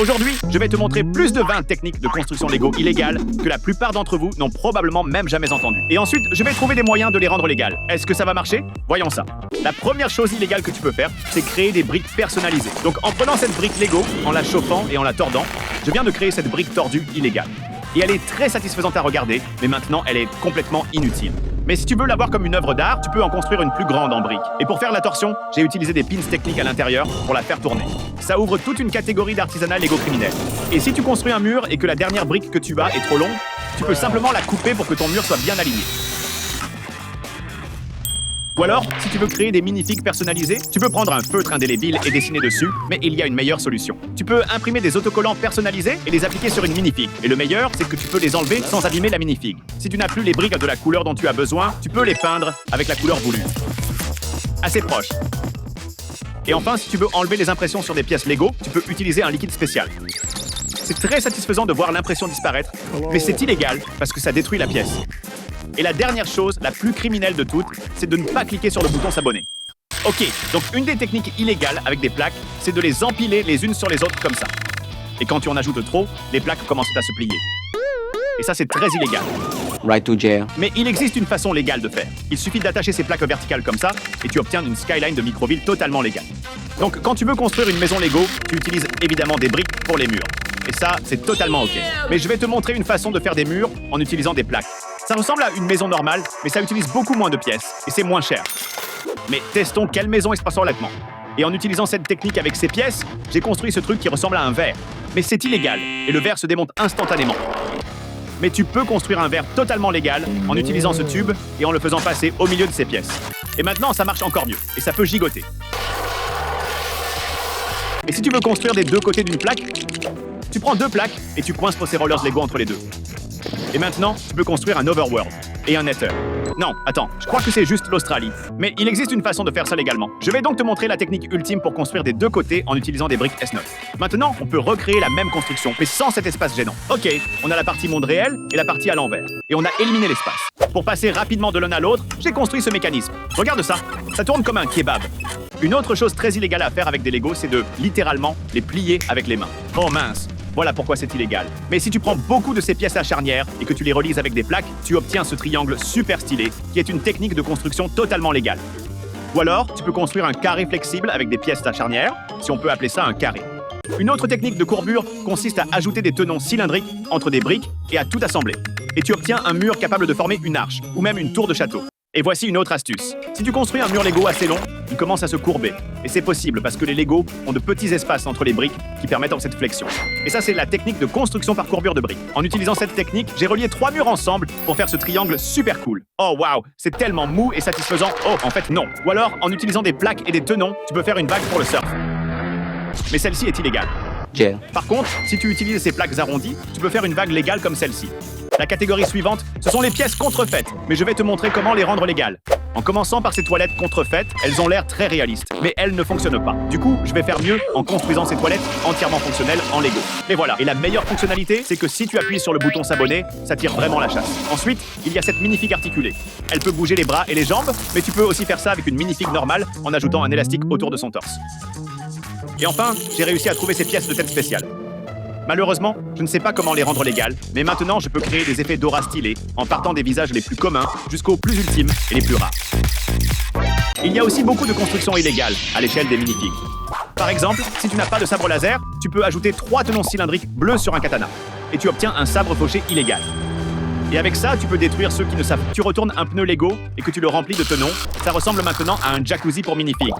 Aujourd'hui, je vais te montrer plus de 20 techniques de construction Lego illégales que la plupart d'entre vous n'ont probablement même jamais entendues. Et ensuite, je vais trouver des moyens de les rendre légales. Est-ce que ça va marcher? Voyons ça. La première chose illégale que tu peux faire, c'est créer des briques personnalisées. Donc en prenant cette brique Lego, en la chauffant et en la tordant, je viens de créer cette brique tordue illégale. Et elle est très satisfaisante à regarder, mais maintenant elle est complètement inutile. Mais si tu veux la voir comme une œuvre d'art, tu peux en construire une plus grande en briques. Et pour faire la torsion, j'ai utilisé des pins techniques à l'intérieur pour la faire tourner. Ça ouvre toute une catégorie d'artisanat Lego criminel. Et si tu construis un mur et que la dernière brique que tu as est trop longue, tu peux simplement la couper pour que ton mur soit bien aligné. Ou alors, si tu veux créer des minifigs personnalisés, tu peux prendre un feutre indélébile et dessiner dessus, mais il y a une meilleure solution. Tu peux imprimer des autocollants personnalisés et les appliquer sur une minifig. Et le meilleur, c'est que tu peux les enlever sans abîmer la minifig. Si tu n'as plus les briques de la couleur dont tu as besoin, tu peux les peindre avec la couleur voulue. Assez proche. Et enfin, si tu veux enlever les impressions sur des pièces Lego, tu peux utiliser un liquide spécial. C'est très satisfaisant de voir l'impression disparaître, mais c'est illégal parce que ça détruit la pièce. Et la dernière chose, la plus criminelle de toutes, c'est de ne pas cliquer sur le bouton s'abonner. Ok, donc une des techniques illégales avec des plaques, c'est de les empiler les unes sur les autres comme ça. Et quand tu en ajoutes trop, les plaques commencent à se plier. Et ça, c'est très illégal. Right to jail. Mais il existe une façon légale de faire. Il suffit d'attacher ces plaques verticales comme ça, et tu obtiens une skyline de microville totalement légale. Donc quand tu veux construire une maison Lego, tu utilises évidemment des briques pour les murs. Et ça, c'est totalement ok. Mais je vais te montrer une façon de faire des murs en utilisant des plaques. Ça ressemble à une maison normale, mais ça utilise beaucoup moins de pièces, et c'est moins cher. Mais testons quelle maison express honnêtement. Et en utilisant cette technique avec ces pièces, j'ai construit ce truc qui ressemble à un verre. Mais c'est illégal, et le verre se démonte instantanément. Mais tu peux construire un verre totalement légal en utilisant ce tube et en le faisant passer au milieu de ces pièces. Et maintenant, ça marche encore mieux, et ça peut gigoter. Et si tu veux construire des deux côtés d'une plaque, tu prends deux plaques et tu coinces ces rollers Lego entre les deux. Et maintenant, tu peux construire un overworld et un nether. Non, attends, je crois que c'est juste l'Australie. Mais il existe une façon de faire ça légalement. Je vais donc te montrer la technique ultime pour construire des deux côtés en utilisant des briques S9. Maintenant, on peut recréer la même construction, mais sans cet espace gênant. Ok, on a la partie monde réel et la partie à l'envers. Et on a éliminé l'espace. Pour passer rapidement de l'un à l'autre, j'ai construit ce mécanisme. Regarde ça, ça tourne comme un kebab. Une autre chose très illégale à faire avec des Legos, c'est de, littéralement, les plier avec les mains. Oh mince. Voilà pourquoi c'est illégal. Mais si tu prends beaucoup de ces pièces à charnière et que tu les relies avec des plaques, tu obtiens ce triangle super stylé, qui est une technique de construction totalement légale. Ou alors, tu peux construire un carré flexible avec des pièces à charnière, si on peut appeler ça un carré. Une autre technique de courbure consiste à ajouter des tenons cylindriques entre des briques et à tout assembler. Et tu obtiens un mur capable de former une arche, ou même une tour de château. Et voici une autre astuce. Si tu construis un mur Lego assez long, il commence à se courber. Et c'est possible parce que les Lego ont de petits espaces entre les briques qui permettent cette flexion. Et ça, c'est la technique de construction par courbure de briques. En utilisant cette technique, j'ai relié 3 murs ensemble pour faire ce triangle super cool. Oh waouh, c'est tellement mou et satisfaisant. Oh, en fait, non. Ou alors, en utilisant des plaques et des tenons, tu peux faire une vague pour le surf. Mais celle-ci est illégale. Jail. Par contre, si tu utilises ces plaques arrondies, tu peux faire une vague légale comme celle-ci. La catégorie suivante, ce sont les pièces contrefaites, mais je vais te montrer comment les rendre légales. En commençant par ces toilettes contrefaites, elles ont l'air très réalistes, mais elles ne fonctionnent pas. Du coup, je vais faire mieux en construisant ces toilettes entièrement fonctionnelles en Lego. Et voilà. Et la meilleure fonctionnalité, c'est que si tu appuies sur le bouton s'abonner, ça tire vraiment la chasse. Ensuite, il y a cette minifig articulée. Elle peut bouger les bras et les jambes, mais tu peux aussi faire ça avec une minifig normale en ajoutant un élastique autour de son torse. Et enfin, j'ai réussi à trouver ces pièces de tête spéciales. Malheureusement, je ne sais pas comment les rendre légales, mais maintenant je peux créer des effets d'aura stylés en partant des visages les plus communs jusqu'aux plus ultimes et les plus rares. Il y a aussi beaucoup de constructions illégales à l'échelle des minifigs. Par exemple, si tu n'as pas de sabre laser, tu peux ajouter 3 tenons cylindriques bleus sur un katana et tu obtiens un sabre fauché illégal. Et avec ça, tu peux détruire ceux qui ne savent. Tu retournes un pneu Lego et que tu le remplis de tenons, ça ressemble maintenant à un jacuzzi pour minifig.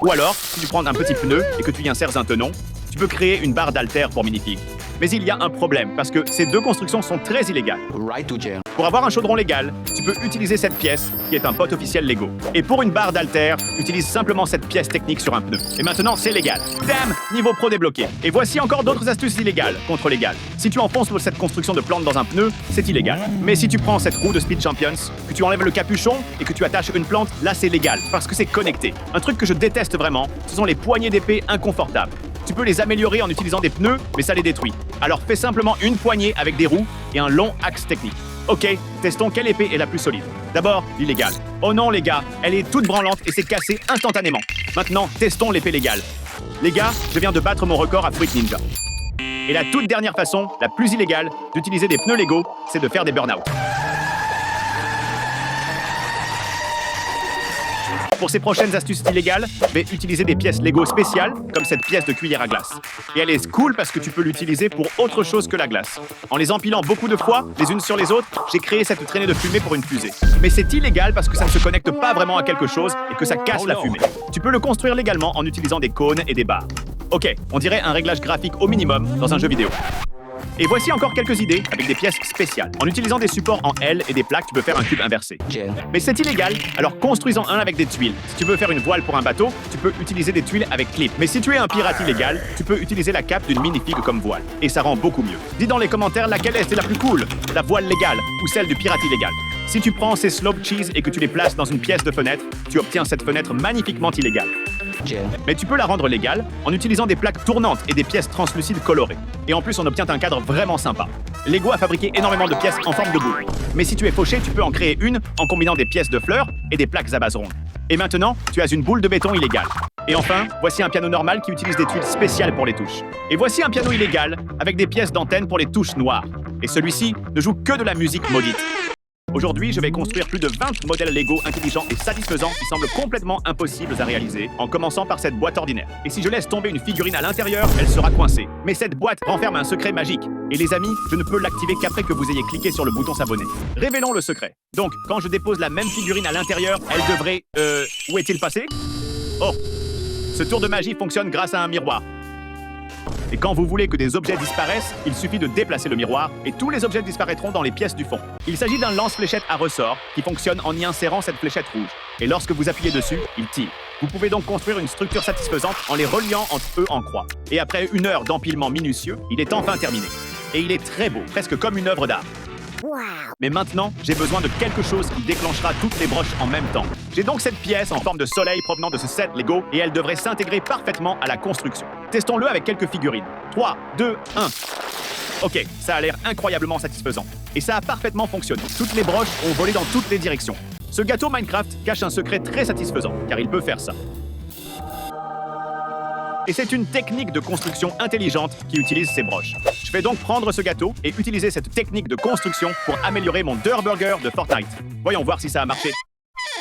Ou alors, si tu prends un petit pneu et que tu y insères un tenon, tu peux créer une barre d'haltère pour minifig. Mais il y a un problème, parce que ces deux constructions sont très illégales. Right to jail. Pour avoir un chaudron légal, tu peux utiliser cette pièce, qui est un pot officiel Lego. Et pour une barre d'haltère, utilise simplement cette pièce technique sur un pneu. Et maintenant, c'est légal. Damn, niveau pro débloqué. Et voici encore d'autres astuces illégales contre légales. Si tu enfonces cette construction de plante dans un pneu, c'est illégal. Mais si tu prends cette roue de Speed Champions, que tu enlèves le capuchon et que tu attaches une plante, là c'est légal, parce que c'est connecté. Un truc que je déteste vraiment, ce sont les poignées d'épée inconfortables. Tu peux les améliorer en utilisant des pneus, mais ça les détruit. Alors fais simplement une poignée avec des roues et un long axe technique. Ok, testons quelle épée est la plus solide. D'abord, l'illégale. Oh non les gars, elle est toute branlante et s'est cassée instantanément. Maintenant, testons l'épée légale. Les gars, je viens de battre mon record à Fruit Ninja. Et la toute dernière façon, la plus illégale, d'utiliser des pneus Lego, c'est de faire des burn-out. Pour ces prochaines astuces illégales, je vais utiliser des pièces Lego spéciales, comme cette pièce de cuillère à glace. Et elle est cool parce que tu peux l'utiliser pour autre chose que la glace. En les empilant beaucoup de fois, les unes sur les autres, j'ai créé cette traînée de fumée pour une fusée. Mais c'est illégal parce que ça ne se connecte pas vraiment à quelque chose et que ça casse la fumée. Tu peux le construire légalement en utilisant des cônes et des barres. Ok, on dirait un réglage graphique au minimum dans un jeu vidéo. Et voici encore quelques idées avec des pièces spéciales. En utilisant des supports en L et des plaques, tu peux faire un cube inversé. Mais c'est illégal, alors construis-en un avec des tuiles. Si tu veux faire une voile pour un bateau, tu peux utiliser des tuiles avec clip. Mais si tu es un pirate illégal, tu peux utiliser la cape d'une minifig comme voile. Et ça rend beaucoup mieux. Dis dans les commentaires laquelle est la plus cool, la voile légale ou celle du pirate illégal. Si tu prends ces slope cheese et que tu les places dans une pièce de fenêtre, tu obtiens cette fenêtre magnifiquement illégale. Mais tu peux la rendre légale en utilisant des plaques tournantes et des pièces translucides colorées. Et en plus, on obtient un cadre vraiment sympa. Lego a fabriqué énormément de pièces en forme de boule. Mais si tu es fauché, tu peux en créer une en combinant des pièces de fleurs et des plaques à base ronde. Et maintenant, tu as une boule de béton illégale. Et enfin, voici un piano normal qui utilise des tuiles spéciales pour les touches. Et voici un piano illégal avec des pièces d'antenne pour les touches noires. Et celui-ci ne joue que de la musique maudite. Aujourd'hui, je vais construire plus de 20 modèles Lego intelligents et satisfaisants qui semblent complètement impossibles à réaliser, en commençant par cette boîte ordinaire. Et si je laisse tomber une figurine à l'intérieur, elle sera coincée. Mais cette boîte renferme un secret magique. Et les amis, je ne peux l'activer qu'après que vous ayez cliqué sur le bouton s'abonner. Révélons le secret. Donc, quand je dépose la même figurine à l'intérieur, elle devrait... où est-il passé? Oh! Ce tour de magie fonctionne grâce à un miroir. Et quand vous voulez que des objets disparaissent, il suffit de déplacer le miroir et tous les objets disparaîtront dans les pièces du fond. Il s'agit d'un lance-fléchette à ressort qui fonctionne en y insérant cette fléchette rouge. Et lorsque vous appuyez dessus, il tire. Vous pouvez donc construire une structure satisfaisante en les reliant entre eux en croix. Et après 1 heure d'empilement minutieux, il est enfin terminé. Et il est très beau, presque comme une œuvre d'art. Mais maintenant, j'ai besoin de quelque chose qui déclenchera toutes les broches en même temps. J'ai donc cette pièce en forme de soleil provenant de ce set Lego et elle devrait s'intégrer parfaitement à la construction. Testons-le avec quelques figurines. 3, 2, 1. Ok, ça a l'air incroyablement satisfaisant. Et ça a parfaitement fonctionné. Toutes les broches ont volé dans toutes les directions. Ce gâteau Minecraft cache un secret très satisfaisant, car il peut faire ça. Et c'est une technique de construction intelligente qui utilise ces broches. Je vais donc prendre ce gâteau et utiliser cette technique de construction pour améliorer mon Durr Burger de Fortnite. Voyons voir si ça a marché.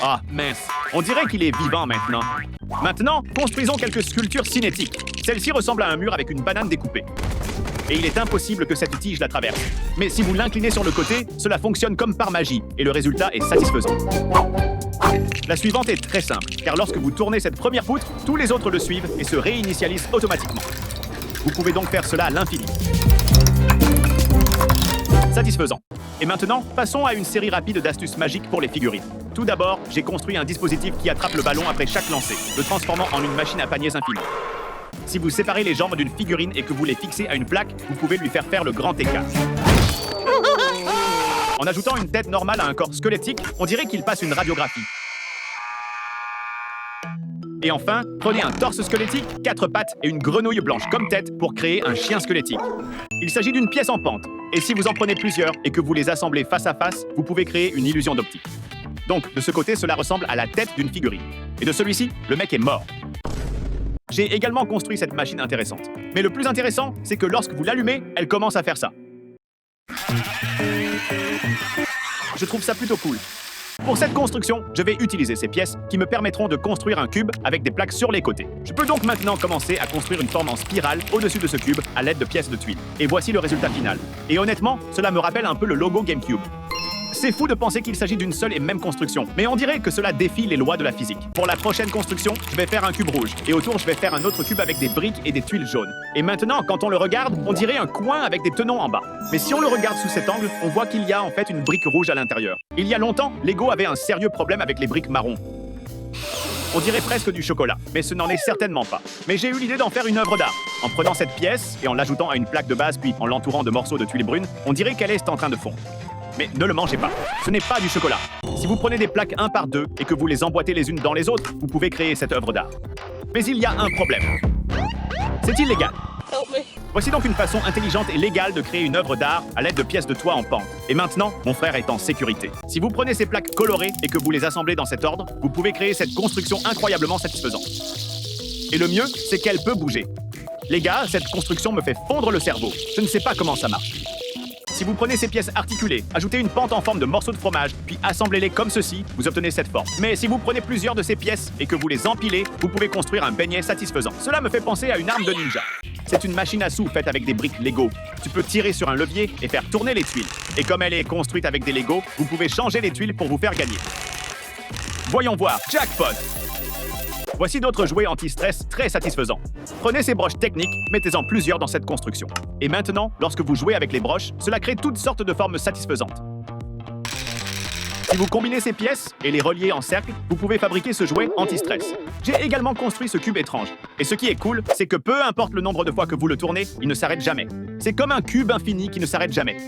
Ah, mince. On dirait qu'il est vivant maintenant. Maintenant, construisons quelques sculptures cinétiques. Celle-ci ressemble à un mur avec une banane découpée. Et il est impossible que cette tige la traverse. Mais si vous l'inclinez sur le côté, cela fonctionne comme par magie et le résultat est satisfaisant. La suivante est très simple, car lorsque vous tournez cette première poutre, tous les autres le suivent et se réinitialisent automatiquement. Vous pouvez donc faire cela à l'infini. Satisfaisant. Et maintenant, passons à une série rapide d'astuces magiques pour les figurines. Tout d'abord, j'ai construit un dispositif qui attrape le ballon après chaque lancer, le transformant en une machine à paniers infinie. Si vous séparez les jambes d'une figurine et que vous les fixez à une plaque, vous pouvez lui faire le grand écart. En ajoutant une tête normale à un corps squelettique, on dirait qu'il passe une radiographie. Et enfin, prenez un torse squelettique, 4 pattes et une grenouille blanche comme tête pour créer un chien squelettique. Il s'agit d'une pièce en pente, et si vous en prenez plusieurs et que vous les assemblez face à face, vous pouvez créer une illusion d'optique. Donc, de ce côté, cela ressemble à la tête d'une figurine. Et de celui-ci, le mec est mort. J'ai également construit cette machine intéressante. Mais le plus intéressant, c'est que lorsque vous l'allumez, elle commence à faire ça. Je trouve ça plutôt cool. Pour cette construction, je vais utiliser ces pièces qui me permettront de construire un cube avec des plaques sur les côtés. Je peux donc maintenant commencer à construire une forme en spirale au-dessus de ce cube à l'aide de pièces de tuiles. Et voici le résultat final. Et honnêtement, cela me rappelle un peu le logo GameCube. C'est fou de penser qu'il s'agit d'une seule et même construction, mais on dirait que cela défie les lois de la physique. Pour la prochaine construction, je vais faire un cube rouge, et autour je vais faire un autre cube avec des briques et des tuiles jaunes. Et maintenant, quand on le regarde, on dirait un coin avec des tenons en bas. Mais si on le regarde sous cet angle, on voit qu'il y a en fait une brique rouge à l'intérieur. Il y a longtemps, Lego avait un sérieux problème avec les briques marron. On dirait presque du chocolat, mais ce n'en est certainement pas. Mais j'ai eu l'idée d'en faire une œuvre d'art. En prenant cette pièce et en l'ajoutant à une plaque de base puis en l'entourant de morceaux de tuiles brunes, on dirait qu'elle est en train de fondre. Mais ne le mangez pas, ce n'est pas du chocolat. Si vous prenez des plaques 1 par 2 et que vous les emboîtez les unes dans les autres, vous pouvez créer cette œuvre d'art. Mais il y a un problème. C'est illégal. Voici donc une façon intelligente et légale de créer une œuvre d'art à l'aide de pièces de toit en pente. Et maintenant, mon frère est en sécurité. Si vous prenez ces plaques colorées et que vous les assemblez dans cet ordre, vous pouvez créer cette construction incroyablement satisfaisante. Et le mieux, c'est qu'elle peut bouger. Les gars, cette construction me fait fondre le cerveau. Je ne sais pas comment ça marche. Si vous prenez ces pièces articulées, ajoutez une pente en forme de morceaux de fromage, puis assemblez-les comme ceci, vous obtenez cette forme. Mais si vous prenez plusieurs de ces pièces et que vous les empilez, vous pouvez construire un beignet satisfaisant. Cela me fait penser à une arme de ninja. C'est une machine à sous faite avec des briques Lego. Tu peux tirer sur un levier et faire tourner les tuiles. Et comme elle est construite avec des Lego, vous pouvez changer les tuiles pour vous faire gagner. Voyons voir, jackpot! Voici d'autres jouets anti-stress très satisfaisants. Prenez ces broches techniques, mettez-en plusieurs dans cette construction. Et maintenant, lorsque vous jouez avec les broches, cela crée toutes sortes de formes satisfaisantes. Si vous combinez ces pièces et les reliez en cercle, vous pouvez fabriquer ce jouet anti-stress. J'ai également construit ce cube étrange. Et ce qui est cool, c'est que peu importe le nombre de fois que vous le tournez, il ne s'arrête jamais. C'est comme un cube infini qui ne s'arrête jamais.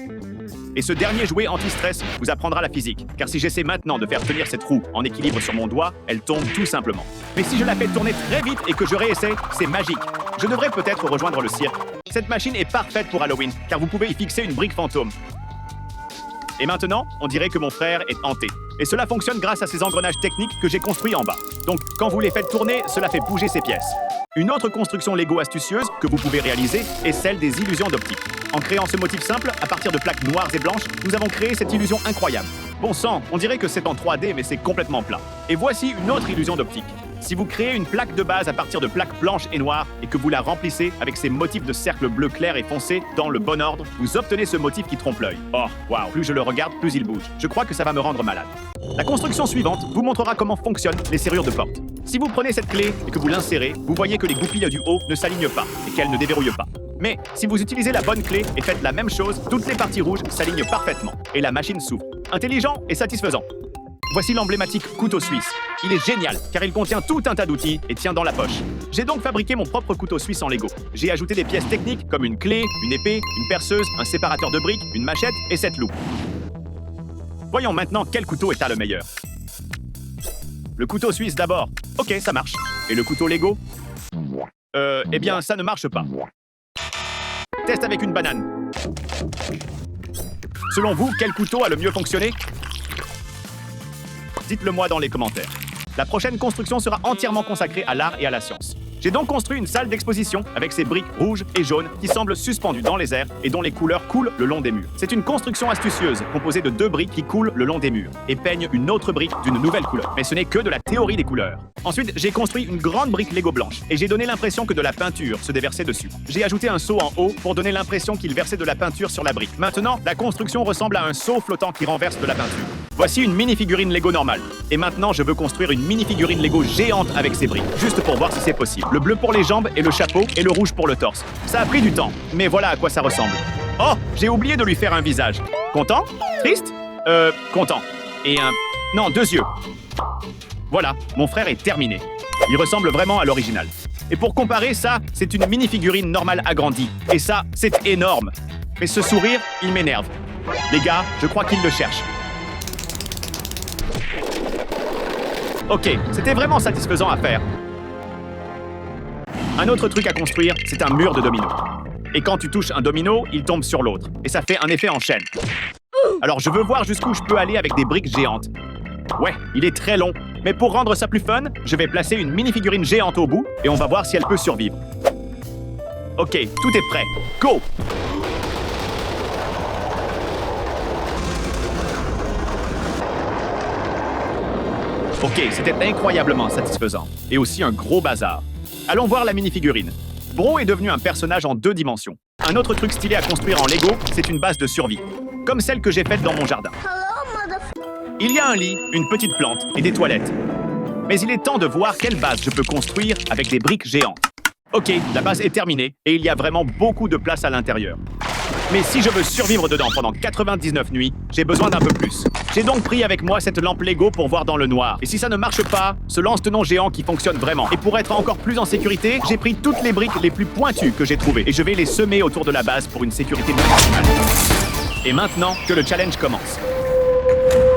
Et ce dernier jouet anti-stress vous apprendra la physique, car si j'essaie maintenant de faire tenir cette roue en équilibre sur mon doigt, elle tombe tout simplement. Mais si je la fais tourner très vite et que je réessaie, c'est magique. Je devrais peut-être rejoindre le cirque. Cette machine est parfaite pour Halloween, car vous pouvez y fixer une brique fantôme. Et maintenant, on dirait que mon frère est hanté. Et cela fonctionne grâce à ces engrenages techniques que j'ai construits en bas. Donc, quand vous les faites tourner, cela fait bouger ces pièces. Une autre construction Lego astucieuse que vous pouvez réaliser est celle des illusions d'optique. En créant ce motif simple, à partir de plaques noires et blanches, nous avons créé cette illusion incroyable. Bon sang, on dirait que c'est en 3D, mais c'est complètement plat. Et voici une autre illusion d'optique. Si vous créez une plaque de base à partir de plaques blanches et noires et que vous la remplissez avec ces motifs de cercles bleus clairs et foncés dans le bon ordre, vous obtenez ce motif qui trompe l'œil. Oh, waouh, plus je le regarde, plus il bouge. Je crois que ça va me rendre malade. La construction suivante vous montrera comment fonctionnent les serrures de porte. Si vous prenez cette clé et que vous l'insérez, vous voyez que les goupilles du haut ne s'alignent pas et qu'elles ne déverrouillent pas. Mais si vous utilisez la bonne clé et faites la même chose, toutes les parties rouges s'alignent parfaitement et la machine s'ouvre. Intelligent et satisfaisant. Voici l'emblématique couteau suisse. Il est génial, car il contient tout un tas d'outils et tient dans la poche. J'ai donc fabriqué mon propre couteau suisse en Lego. J'ai ajouté des pièces techniques comme une clé, une épée, une perceuse, un séparateur de briques, une machette et cette loupe. Voyons maintenant quel couteau est le meilleur. Le couteau suisse d'abord. Ok, ça marche. Et le couteau Lego? Eh bien, ça ne marche pas. Teste avec une banane. Selon vous, quel couteau a le mieux fonctionné? Dites-le moi dans les commentaires. La prochaine construction sera entièrement consacrée à l'art et à la science. J'ai donc construit une salle d'exposition avec ces briques rouges et jaunes qui semblent suspendues dans les airs et dont les couleurs coulent le long des murs. C'est une construction astucieuse composée de 2 briques qui coulent le long des murs et peignent une autre brique d'une nouvelle couleur. Mais ce n'est que de la théorie des couleurs. Ensuite, j'ai construit une grande brique Lego blanche et j'ai donné l'impression que de la peinture se déversait dessus. J'ai ajouté un seau en haut pour donner l'impression qu'il versait de la peinture sur la brique. Maintenant, la construction ressemble à un seau flottant qui renverse de la peinture. Voici une mini-figurine Lego normale. Et maintenant, je veux construire une mini-figurine Lego géante avec ces briques, juste pour voir si c'est possible. Le bleu pour les jambes et le chapeau et le rouge pour le torse. Ça a pris du temps, mais voilà à quoi ça ressemble. Oh, j'ai oublié de lui faire un visage. Content? Triste? Content. Et non, 2 yeux. Voilà, mon frère est terminé. Il ressemble vraiment à l'original. Et pour comparer, ça, c'est une mini-figurine normale agrandie. Et ça, c'est énorme. Mais ce sourire, il m'énerve. Les gars, je crois qu'il le cherche. Ok, c'était vraiment satisfaisant à faire. Un autre truc à construire, c'est un mur de domino. Et quand tu touches un domino, il tombe sur l'autre. Et ça fait un effet en chaîne. Alors je veux voir jusqu'où je peux aller avec des briques géantes. Ouais, il est très long. Mais pour rendre ça plus fun, je vais placer une mini-figurine géante au bout et on va voir si elle peut survivre. Ok, tout est prêt. Go! Ok, c'était incroyablement satisfaisant. Et aussi un gros bazar. Allons voir la mini-figurine. Bro est devenu un personnage en 2 dimensions. Un autre truc stylé à construire en Lego, c'est une base de survie. Comme celle que j'ai faite dans mon jardin. Il y a un lit, une petite plante et des toilettes. Mais il est temps de voir quelle base je peux construire avec des briques géantes. Ok, la base est terminée et il y a vraiment beaucoup de place à l'intérieur. Mais si je veux survivre dedans pendant 99 nuits, j'ai besoin d'un peu plus. J'ai donc pris avec moi cette lampe Lego pour voir dans le noir. Et si ça ne marche pas, ce lance-tenon géant qui fonctionne vraiment. Et pour être encore plus en sécurité, j'ai pris toutes les briques les plus pointues que j'ai trouvées. Et je vais les semer autour de la base pour une sécurité maximale. Et maintenant que le challenge commence.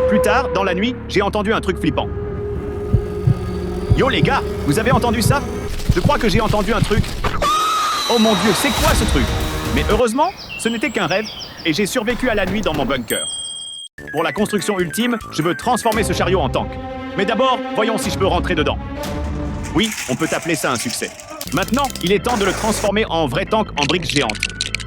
Plus tard, dans la nuit, j'ai entendu un truc flippant. Yo les gars, vous avez entendu ça? Je crois que j'ai entendu un truc. Oh mon Dieu, c'est quoi ce truc? Mais heureusement, ce n'était qu'un rêve et j'ai survécu à la nuit dans mon bunker. Pour la construction ultime, je veux transformer ce chariot en tank. Mais d'abord, voyons si je peux rentrer dedans. Oui, on peut appeler ça un succès. Maintenant, il est temps de le transformer en vrai tank en briques géantes.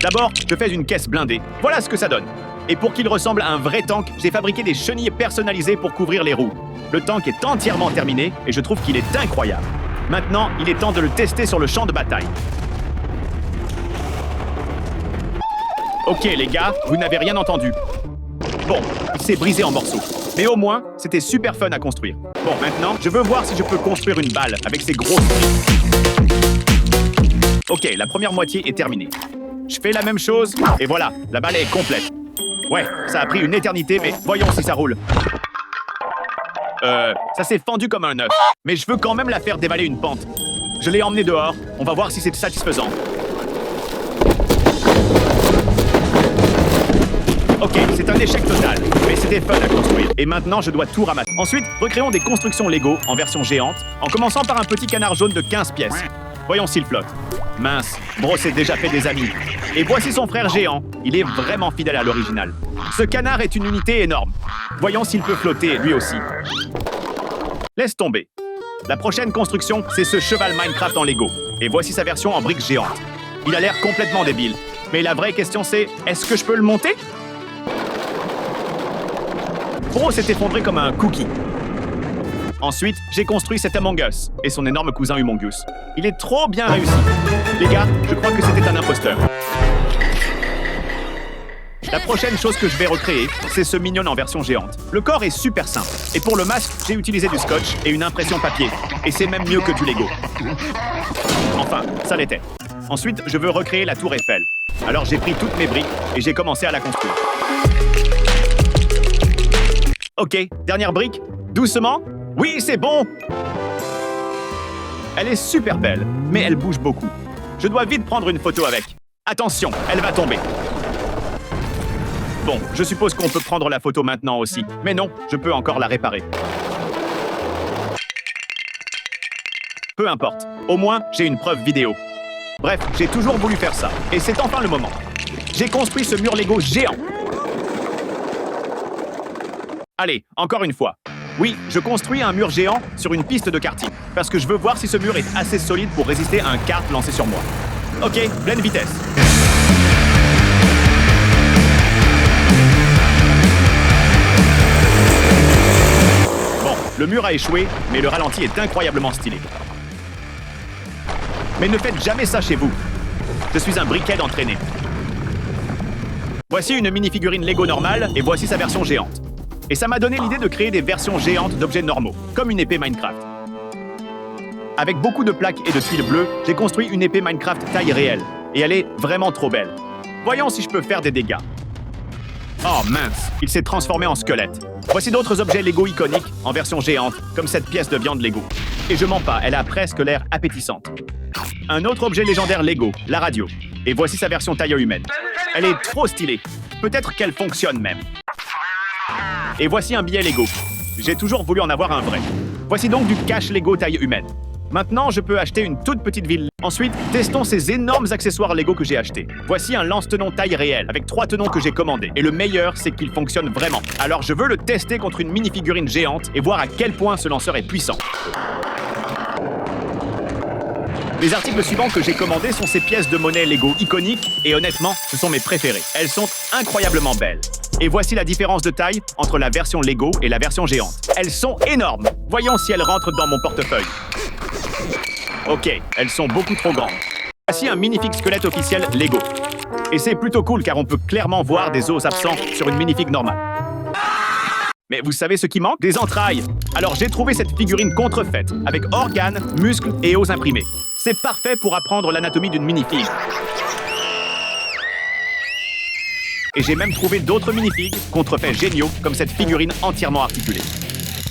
D'abord, je fais une caisse blindée. Voilà ce que ça donne. Et pour qu'il ressemble à un vrai tank, j'ai fabriqué des chenilles personnalisées pour couvrir les roues. Le tank est entièrement terminé et je trouve qu'il est incroyable. Maintenant, il est temps de le tester sur le champ de bataille. Ok les gars, vous n'avez rien entendu. Bon, il s'est brisé en morceaux. Mais au moins, c'était super fun à construire. Bon, maintenant, je veux voir si je peux construire une balle avec ces grosses briques. Ok, la première moitié est terminée. Je fais la même chose, et voilà, la balle est complète. Ouais, ça a pris une éternité, mais voyons si ça roule. Ça s'est fendu comme un œuf, mais je veux quand même la faire dévaler une pente. Je l'ai emmenée dehors, on va voir si c'est satisfaisant. Ok, c'est un échec total, mais c'était fun à construire. Et maintenant, je dois tout ramasser. Ensuite, recréons des constructions Lego en version géante, en commençant par un petit canard jaune de 15 pièces. Voyons s'il flotte. Mince, Bro s'est déjà fait des amis. Et voici son frère géant. Il est vraiment fidèle à l'original. Ce canard est une unité énorme. Voyons s'il peut flotter, lui aussi. Laisse tomber. La prochaine construction, c'est ce cheval Minecraft en Lego. Et voici sa version en briques géantes. Il a l'air complètement débile. Mais la vraie question c'est, est-ce que je peux le monter? Bro s'est effondré comme un cookie. Ensuite, j'ai construit cet Among Us et son énorme cousin Humongus. Il est trop bien réussi. Les gars, je crois que c'était un imposteur. La prochaine chose que je vais recréer, c'est ce mignon en version géante. Le corps est super simple. Et pour le masque, j'ai utilisé du scotch et une impression papier. Et c'est même mieux que du Lego. Enfin, ça l'était. Ensuite, je veux recréer la tour Eiffel. Alors j'ai pris toutes mes briques et j'ai commencé à la construire. Ok, dernière brique. Doucement. Oui, c'est bon! Elle est super belle, mais elle bouge beaucoup. Je dois vite prendre une photo avec. Attention, elle va tomber. Bon, je suppose qu'on peut prendre la photo maintenant aussi. Mais non, je peux encore la réparer. Peu importe. Au moins, j'ai une preuve vidéo. Bref, j'ai toujours voulu faire ça. Et c'est enfin le moment. J'ai construit ce mur Lego géant. Allez, encore une fois. Oui, je construis un mur géant sur une piste de karting, parce que je veux voir si ce mur est assez solide pour résister à un kart lancé sur moi. Ok, pleine vitesse. Bon, le mur a échoué, mais le ralenti est incroyablement stylé. Mais ne faites jamais ça chez vous. Je suis un briquet entraîné. Voici une mini-figurine Lego normale, et voici sa version géante. Et ça m'a donné l'idée de créer des versions géantes d'objets normaux, comme une épée Minecraft. Avec beaucoup de plaques et de tuiles bleues, j'ai construit une épée Minecraft taille réelle. Et elle est vraiment trop belle. Voyons si je peux faire des dégâts. Oh mince, il s'est transformé en squelette. Voici d'autres objets Lego iconiques en version géante, comme cette pièce de viande Lego. Et je mens pas, elle a presque l'air appétissante. Un autre objet légendaire Lego, la radio. Et voici sa version taille humaine. Elle est trop stylée. Peut-être qu'elle fonctionne même. Et voici un billet Lego. J'ai toujours voulu en avoir un vrai. Voici donc du cash Lego taille humaine. Maintenant, je peux acheter une toute petite ville. Ensuite, testons ces énormes accessoires Lego que j'ai achetés. Voici un lance-tenon taille réelle, avec 3 tenons que j'ai commandés. Et le meilleur, c'est qu'il fonctionne vraiment. Alors je veux le tester contre une mini-figurine géante et voir à quel point ce lanceur est puissant. Les articles suivants que j'ai commandés sont ces pièces de monnaie Lego iconiques, et honnêtement, ce sont mes préférées. Elles sont incroyablement belles. Et voici la différence de taille entre la version Lego et la version géante. Elles sont énormes. Voyons si elles rentrent dans mon portefeuille. Ok, elles sont beaucoup trop grandes. Voici un magnifique squelette officiel Lego. Et c'est plutôt cool car on peut clairement voir des os absents sur une minifig normale. Mais vous savez ce qui manque? Des entrailles. Alors j'ai trouvé cette figurine contrefaite, avec organes, muscles et os imprimés. C'est parfait pour apprendre l'anatomie d'une minifig. Et j'ai même trouvé d'autres minifigs contrefaits géniaux, comme cette figurine entièrement articulée.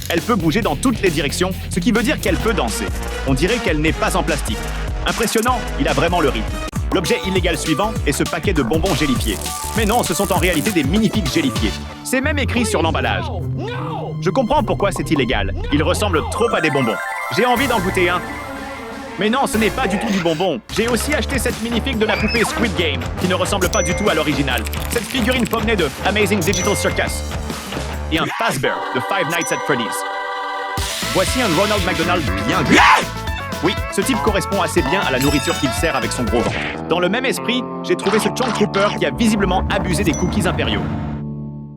Elle peut bouger dans toutes les directions, ce qui veut dire qu'elle peut danser. On dirait qu'elle n'est pas en plastique. Impressionnant, il a vraiment le rythme. L'objet illégal suivant est ce paquet de bonbons gélifiés. Mais non, ce sont en réalité des minifigs gélifiés. C'est même écrit sur l'emballage. Je comprends pourquoi c'est illégal. Ils ressemblent trop à des bonbons. J'ai envie d'en goûter un. Mais non, ce n'est pas du tout du bonbon. J'ai aussi acheté cette minifig de la poupée Squid Game, qui ne ressemble pas du tout à l'original. Cette figurine provenait de Amazing Digital Circus. Et un Fazbear de Five Nights at Freddy's. Voici un Ronald McDonald bien gris. Oui, ce type correspond assez bien à la nourriture qu'il sert avec son gros ventre. Dans le même esprit, j'ai trouvé ce Chunk Trooper qui a visiblement abusé des cookies impériaux.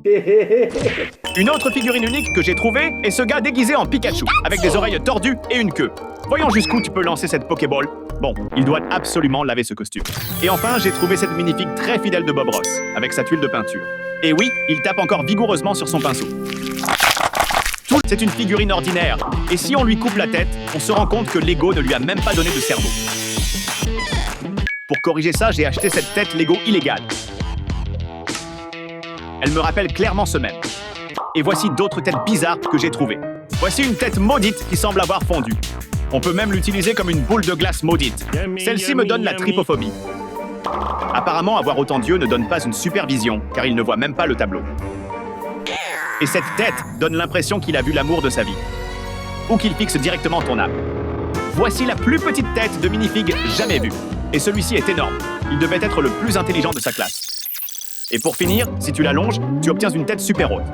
Une autre figurine unique que j'ai trouvée est ce gars déguisé en Pikachu, avec des oreilles tordues et une queue. Voyons jusqu'où tu peux lancer cette Pokéball. Bon, il doit absolument laver ce costume. Et enfin, j'ai trouvé cette minifig très fidèle de Bob Ross, avec sa tuile de peinture. Et oui, il tape encore vigoureusement sur son pinceau. C'est une figurine ordinaire, et si on lui coupe la tête, on se rend compte que Lego ne lui a même pas donné de cerveau. Pour corriger ça, j'ai acheté cette tête Lego illégale. Elle me rappelle clairement ce même. Et voici d'autres têtes bizarres que j'ai trouvées. Voici une tête maudite qui semble avoir fondu. On peut même l'utiliser comme une boule de glace maudite. Celle-ci me donne la trypophobie. Apparemment, avoir autant d'yeux ne donne pas une supervision, car il ne voit même pas le tableau. Et cette tête donne l'impression qu'il a vu l'amour de sa vie. Ou qu'il fixe directement ton âme. Voici la plus petite tête de minifig jamais vue. Et celui-ci est énorme. Il devait être le plus intelligent de sa classe. Et pour finir, si tu l'allonges, tu obtiens une tête super haute.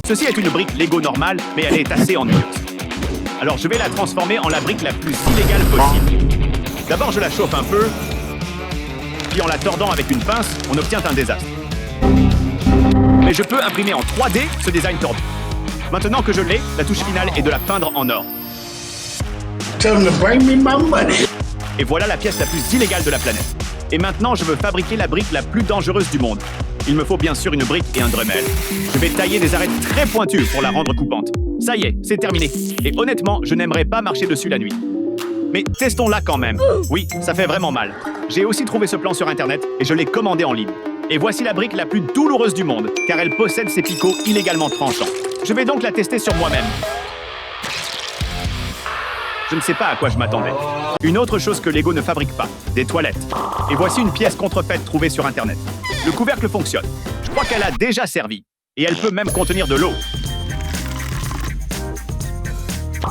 Ceci est une brique Lego normale, mais elle est assez ennuyeuse. Alors je vais la transformer en la brique la plus illégale possible. D'abord je la chauffe un peu, puis en la tordant avec une pince, on obtient un désastre. Mais je peux imprimer en 3D ce design tordu. Maintenant que je l'ai, la touche finale est de la peindre en or. Tell them to bring me my money. Et voilà la pièce la plus illégale de la planète. Et maintenant, je veux fabriquer la brique la plus dangereuse du monde. Il me faut bien sûr une brique et un Dremel. Je vais tailler des arêtes très pointues pour la rendre coupante. Ça y est, c'est terminé. Et honnêtement, je n'aimerais pas marcher dessus la nuit. Mais testons-la quand même. Oui, ça fait vraiment mal. J'ai aussi trouvé ce plan sur Internet et je l'ai commandé en ligne. Et voici la brique la plus douloureuse du monde, car elle possède ses picots illégalement tranchants. Je vais donc la tester sur moi-même. Je ne sais pas à quoi je m'attendais. Une autre chose que Lego ne fabrique pas, des toilettes. Et voici une pièce contrefaite trouvée sur Internet. Le couvercle fonctionne. Je crois qu'elle a déjà servi. Et elle peut même contenir de l'eau.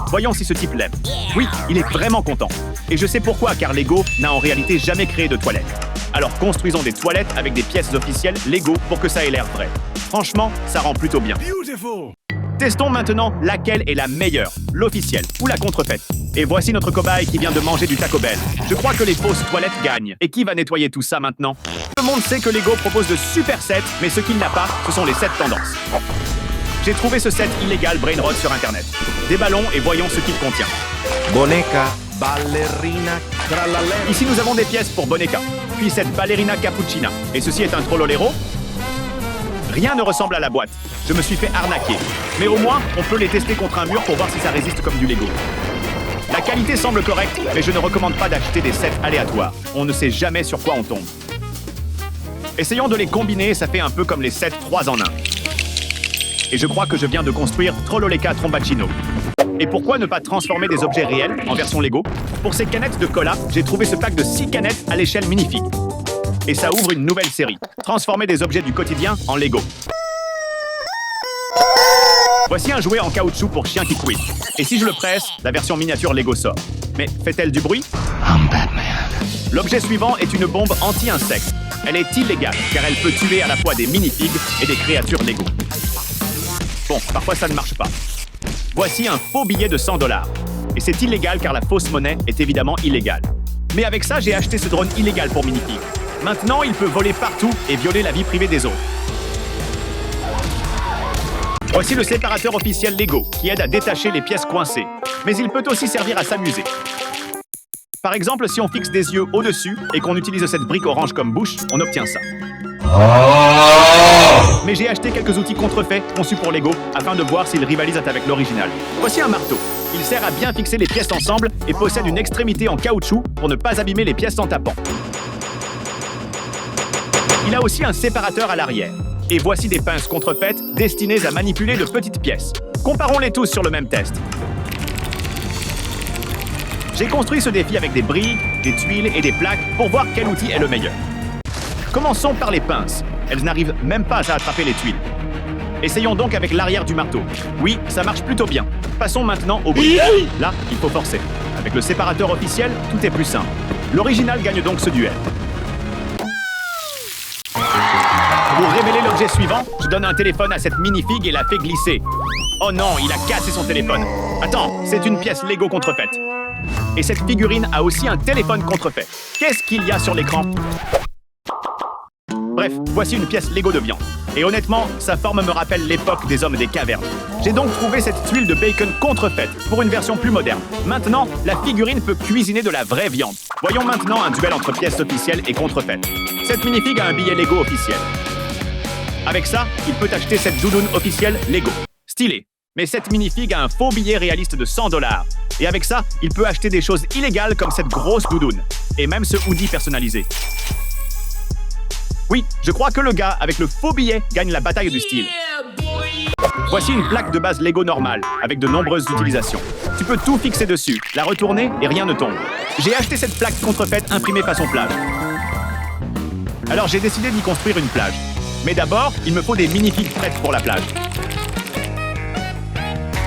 Voyons si ce type l'aime. Oui, il est vraiment content. Et je sais pourquoi, car Lego n'a en réalité jamais créé de toilettes. Alors construisons des toilettes avec des pièces officielles Lego pour que ça ait l'air vrai. Franchement, ça rend plutôt bien. Testons maintenant laquelle est la meilleure, l'officielle ou la contrefaite. Et voici notre cobaye qui vient de manger du Taco Bell. Je crois que les fausses toilettes gagnent. Et qui va nettoyer tout ça maintenant? Tout le monde sait que Lego propose de super sets, mais ce qu'il n'a pas, ce sont les sets tendances. J'ai trouvé ce set illégal Brainrot sur Internet. Des ballons et voyons ce qu'il contient. Boneca, ballerina, tralala. Ici nous avons des pièces pour Boneca, puis cette ballerina cappuccina. Et ceci est un trollolero. Rien ne ressemble à la boîte. Je me suis fait arnaquer. Mais au moins, on peut les tester contre un mur pour voir si ça résiste comme du Lego. La qualité semble correcte, mais je ne recommande pas d'acheter des sets aléatoires. On ne sait jamais sur quoi on tombe. Essayons de les combiner, ça fait un peu comme les sets 3 en 1. Et je crois que je viens de construire Trolloleka Trombacino. Et pourquoi ne pas transformer des objets réels en version Lego? Pour ces canettes de cola, j'ai trouvé ce pack de 6 canettes à l'échelle minifig. Et ça ouvre une nouvelle série. Transformer des objets du quotidien en Lego. Voici un jouet en caoutchouc pour chien qui couine. Et si je le presse, la version miniature Lego sort. Mais fait-elle du bruit? L'objet suivant est une bombe anti-insecte. Elle est illégale, car elle peut tuer à la fois des minifigs et des créatures Lego. Bon, parfois ça ne marche pas. Voici un faux billet de 100 $. Et c'est illégal car la fausse monnaie est évidemment illégale. Mais avec ça, j'ai acheté ce drone illégal pour minifig. Maintenant, il peut voler partout et violer la vie privée des autres. Voici le séparateur officiel Lego, qui aide à détacher les pièces coincées. Mais il peut aussi servir à s'amuser. Par exemple, si on fixe des yeux au-dessus et qu'on utilise cette brique orange comme bouche, on obtient ça. Mais j'ai acheté quelques outils contrefaits conçus pour Lego afin de voir s'ils rivalisent avec l'original. Voici un marteau. Il sert à bien fixer les pièces ensemble et possède une extrémité en caoutchouc pour ne pas abîmer les pièces en tapant. Il a aussi un séparateur à l'arrière. Et voici des pinces contrefaites destinées à manipuler de petites pièces. Comparons-les tous sur le même test. J'ai construit ce défi avec des briques, des tuiles et des plaques pour voir quel outil est le meilleur. Commençons par les pinces. Elles n'arrivent même pas à attraper les tuiles. Essayons donc avec l'arrière du marteau. Oui, ça marche plutôt bien. Passons maintenant au briques. Là, il faut forcer. Avec le séparateur officiel, tout est plus simple. L'original gagne donc ce duel. Pour révéler l'objet suivant, je donne un téléphone à cette minifig et la fais glisser. Oh non, il a cassé son téléphone. Attends, c'est une pièce Lego contrefaite. Et cette figurine a aussi un téléphone contrefait. Qu'est-ce qu'il y a sur l'écran? Bref, voici une pièce Lego de viande. Et honnêtement, sa forme me rappelle l'époque des hommes des cavernes. J'ai donc trouvé cette tuile de bacon contrefaite pour une version plus moderne. Maintenant, la figurine peut cuisiner de la vraie viande. Voyons maintenant un duel entre pièces officielles et contrefaites. Cette minifig a un billet Lego officiel. Avec ça, il peut acheter cette doudoune officielle Lego. Stylé. Mais cette minifig a un faux billet réaliste de 100 $. Et avec ça, il peut acheter des choses illégales comme cette grosse doudoune. Et même ce hoodie personnalisé. Oui, je crois que le gars avec le faux billet gagne la bataille du style. Voici une plaque de base Lego normale, avec de nombreuses utilisations. Tu peux tout fixer dessus, la retourner et rien ne tombe. J'ai acheté cette plaque contrefaite imprimée façon plage. Alors j'ai décidé d'y construire une plage. Mais d'abord, il me faut des minifigs prêtes pour la plage.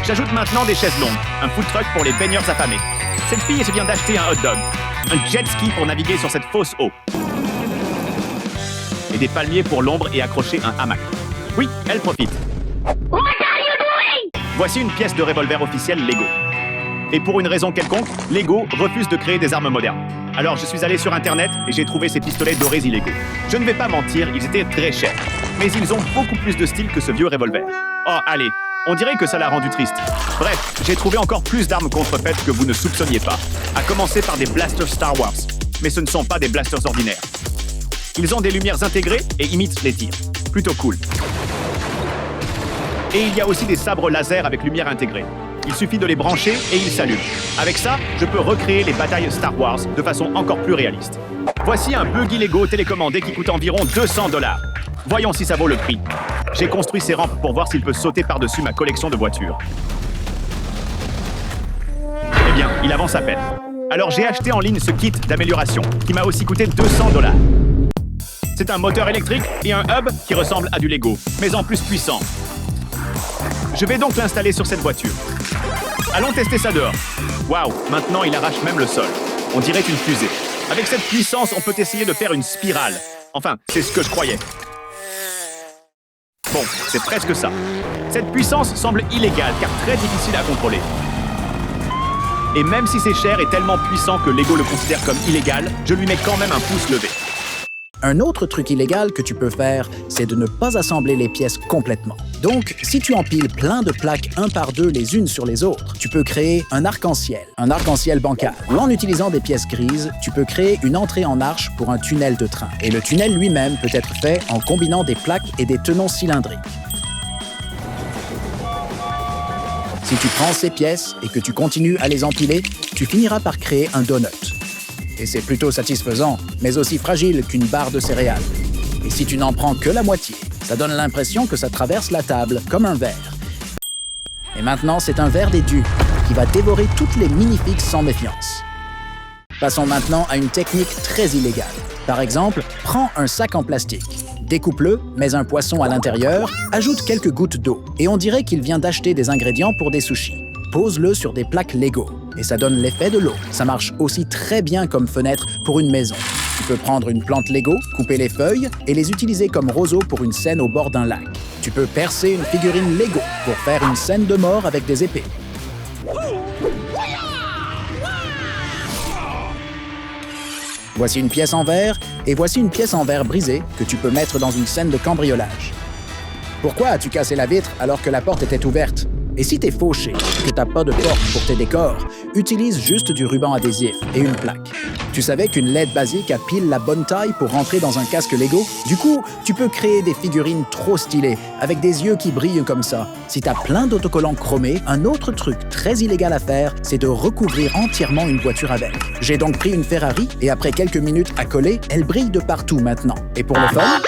J'ajoute maintenant des chaises longues, un food truck pour les baigneurs affamés. Cette fille vient d'acheter un hot dog, un jet ski pour naviguer sur cette fosse eau. Et des palmiers pour l'ombre et accrocher un hamac. Oui, elle profite. Voici une pièce de revolver officielle Lego. Et pour une raison quelconque, Lego refuse de créer des armes modernes. Alors je suis allé sur internet et j'ai trouvé ces pistolets dorés illégaux. Je ne vais pas mentir, ils étaient très chers. Mais ils ont beaucoup plus de style que ce vieux revolver. Oh, allez, on dirait que ça l'a rendu triste. Bref, j'ai trouvé encore plus d'armes contrefaites que vous ne soupçonniez pas. À commencer par des blasters Star Wars. Mais ce ne sont pas des blasters ordinaires. Ils ont des lumières intégrées et imitent les tirs. Plutôt cool. Et il y a aussi des sabres laser avec lumière intégrée. Il suffit de les brancher et ils s'allument. Avec ça, je peux recréer les batailles Star Wars de façon encore plus réaliste. Voici un buggy Lego télécommandé qui coûte environ 200 $. Voyons si ça vaut le prix. J'ai construit ces rampes pour voir s'il peut sauter par-dessus ma collection de voitures. Eh bien, il avance à peine. Alors j'ai acheté en ligne ce kit d'amélioration qui m'a aussi coûté 200 $. C'est un moteur électrique et un hub qui ressemble à du Lego, mais en plus puissant. Je vais donc l'installer sur cette voiture. Allons tester ça dehors. Waouh, maintenant il arrache même le sol. On dirait une fusée. Avec cette puissance, on peut essayer de faire une spirale. Enfin, c'est ce que je croyais. Bon, c'est presque ça. Cette puissance semble illégale car très difficile à contrôler. Et même si c'est cher et tellement puissant que Lego le considère comme illégal, je lui mets quand même un pouce levé. Un autre truc illégal que tu peux faire, c'est de ne pas assembler les pièces complètement. Donc, si tu empiles plein de plaques un par deux les unes sur les autres, tu peux créer un arc-en-ciel bancal. Ou en utilisant des pièces grises, tu peux créer une entrée en arche pour un tunnel de train. Et le tunnel lui-même peut être fait en combinant des plaques et des tenons cylindriques. Si tu prends ces pièces et que tu continues à les empiler, tu finiras par créer un donut. Et c'est plutôt satisfaisant, mais aussi fragile qu'une barre de céréales. Et si tu n'en prends que la moitié, ça donne l'impression que ça traverse la table comme un verre. Et maintenant, c'est un verre des dieux qui va dévorer toutes les minifigs sans méfiance. Passons maintenant à une technique très illégale. Par exemple, prends un sac en plastique, découpe-le, mets un poisson à l'intérieur, ajoute quelques gouttes d'eau, et on dirait qu'il vient d'acheter des ingrédients pour des sushis. Pose-le sur des plaques Lego, et ça donne l'effet de l'eau. Ça marche aussi très bien comme fenêtre pour une maison. Tu peux prendre une plante Lego, couper les feuilles et les utiliser comme roseau pour une scène au bord d'un lac. Tu peux percer une figurine Lego pour faire une scène de mort avec des épées. Voici une pièce en verre, et voici une pièce en verre brisée que tu peux mettre dans une scène de cambriolage. Pourquoi as-tu cassé la vitre alors que la porte était ouverte? Et si t'es fauché et que t'as pas de porte pour tes décors, utilise juste du ruban adhésif et une plaque. Tu savais qu'une LED basique a pile la bonne taille pour rentrer dans un casque Lego? Du coup, tu peux créer des figurines trop stylées, avec des yeux qui brillent comme ça. Si t'as plein d'autocollants chromés, un autre truc très illégal à faire, c'est de recouvrir entièrement une voiture avec. J'ai donc pris une Ferrari, et après quelques minutes à coller, elle brille de partout maintenant. Et pour le fun,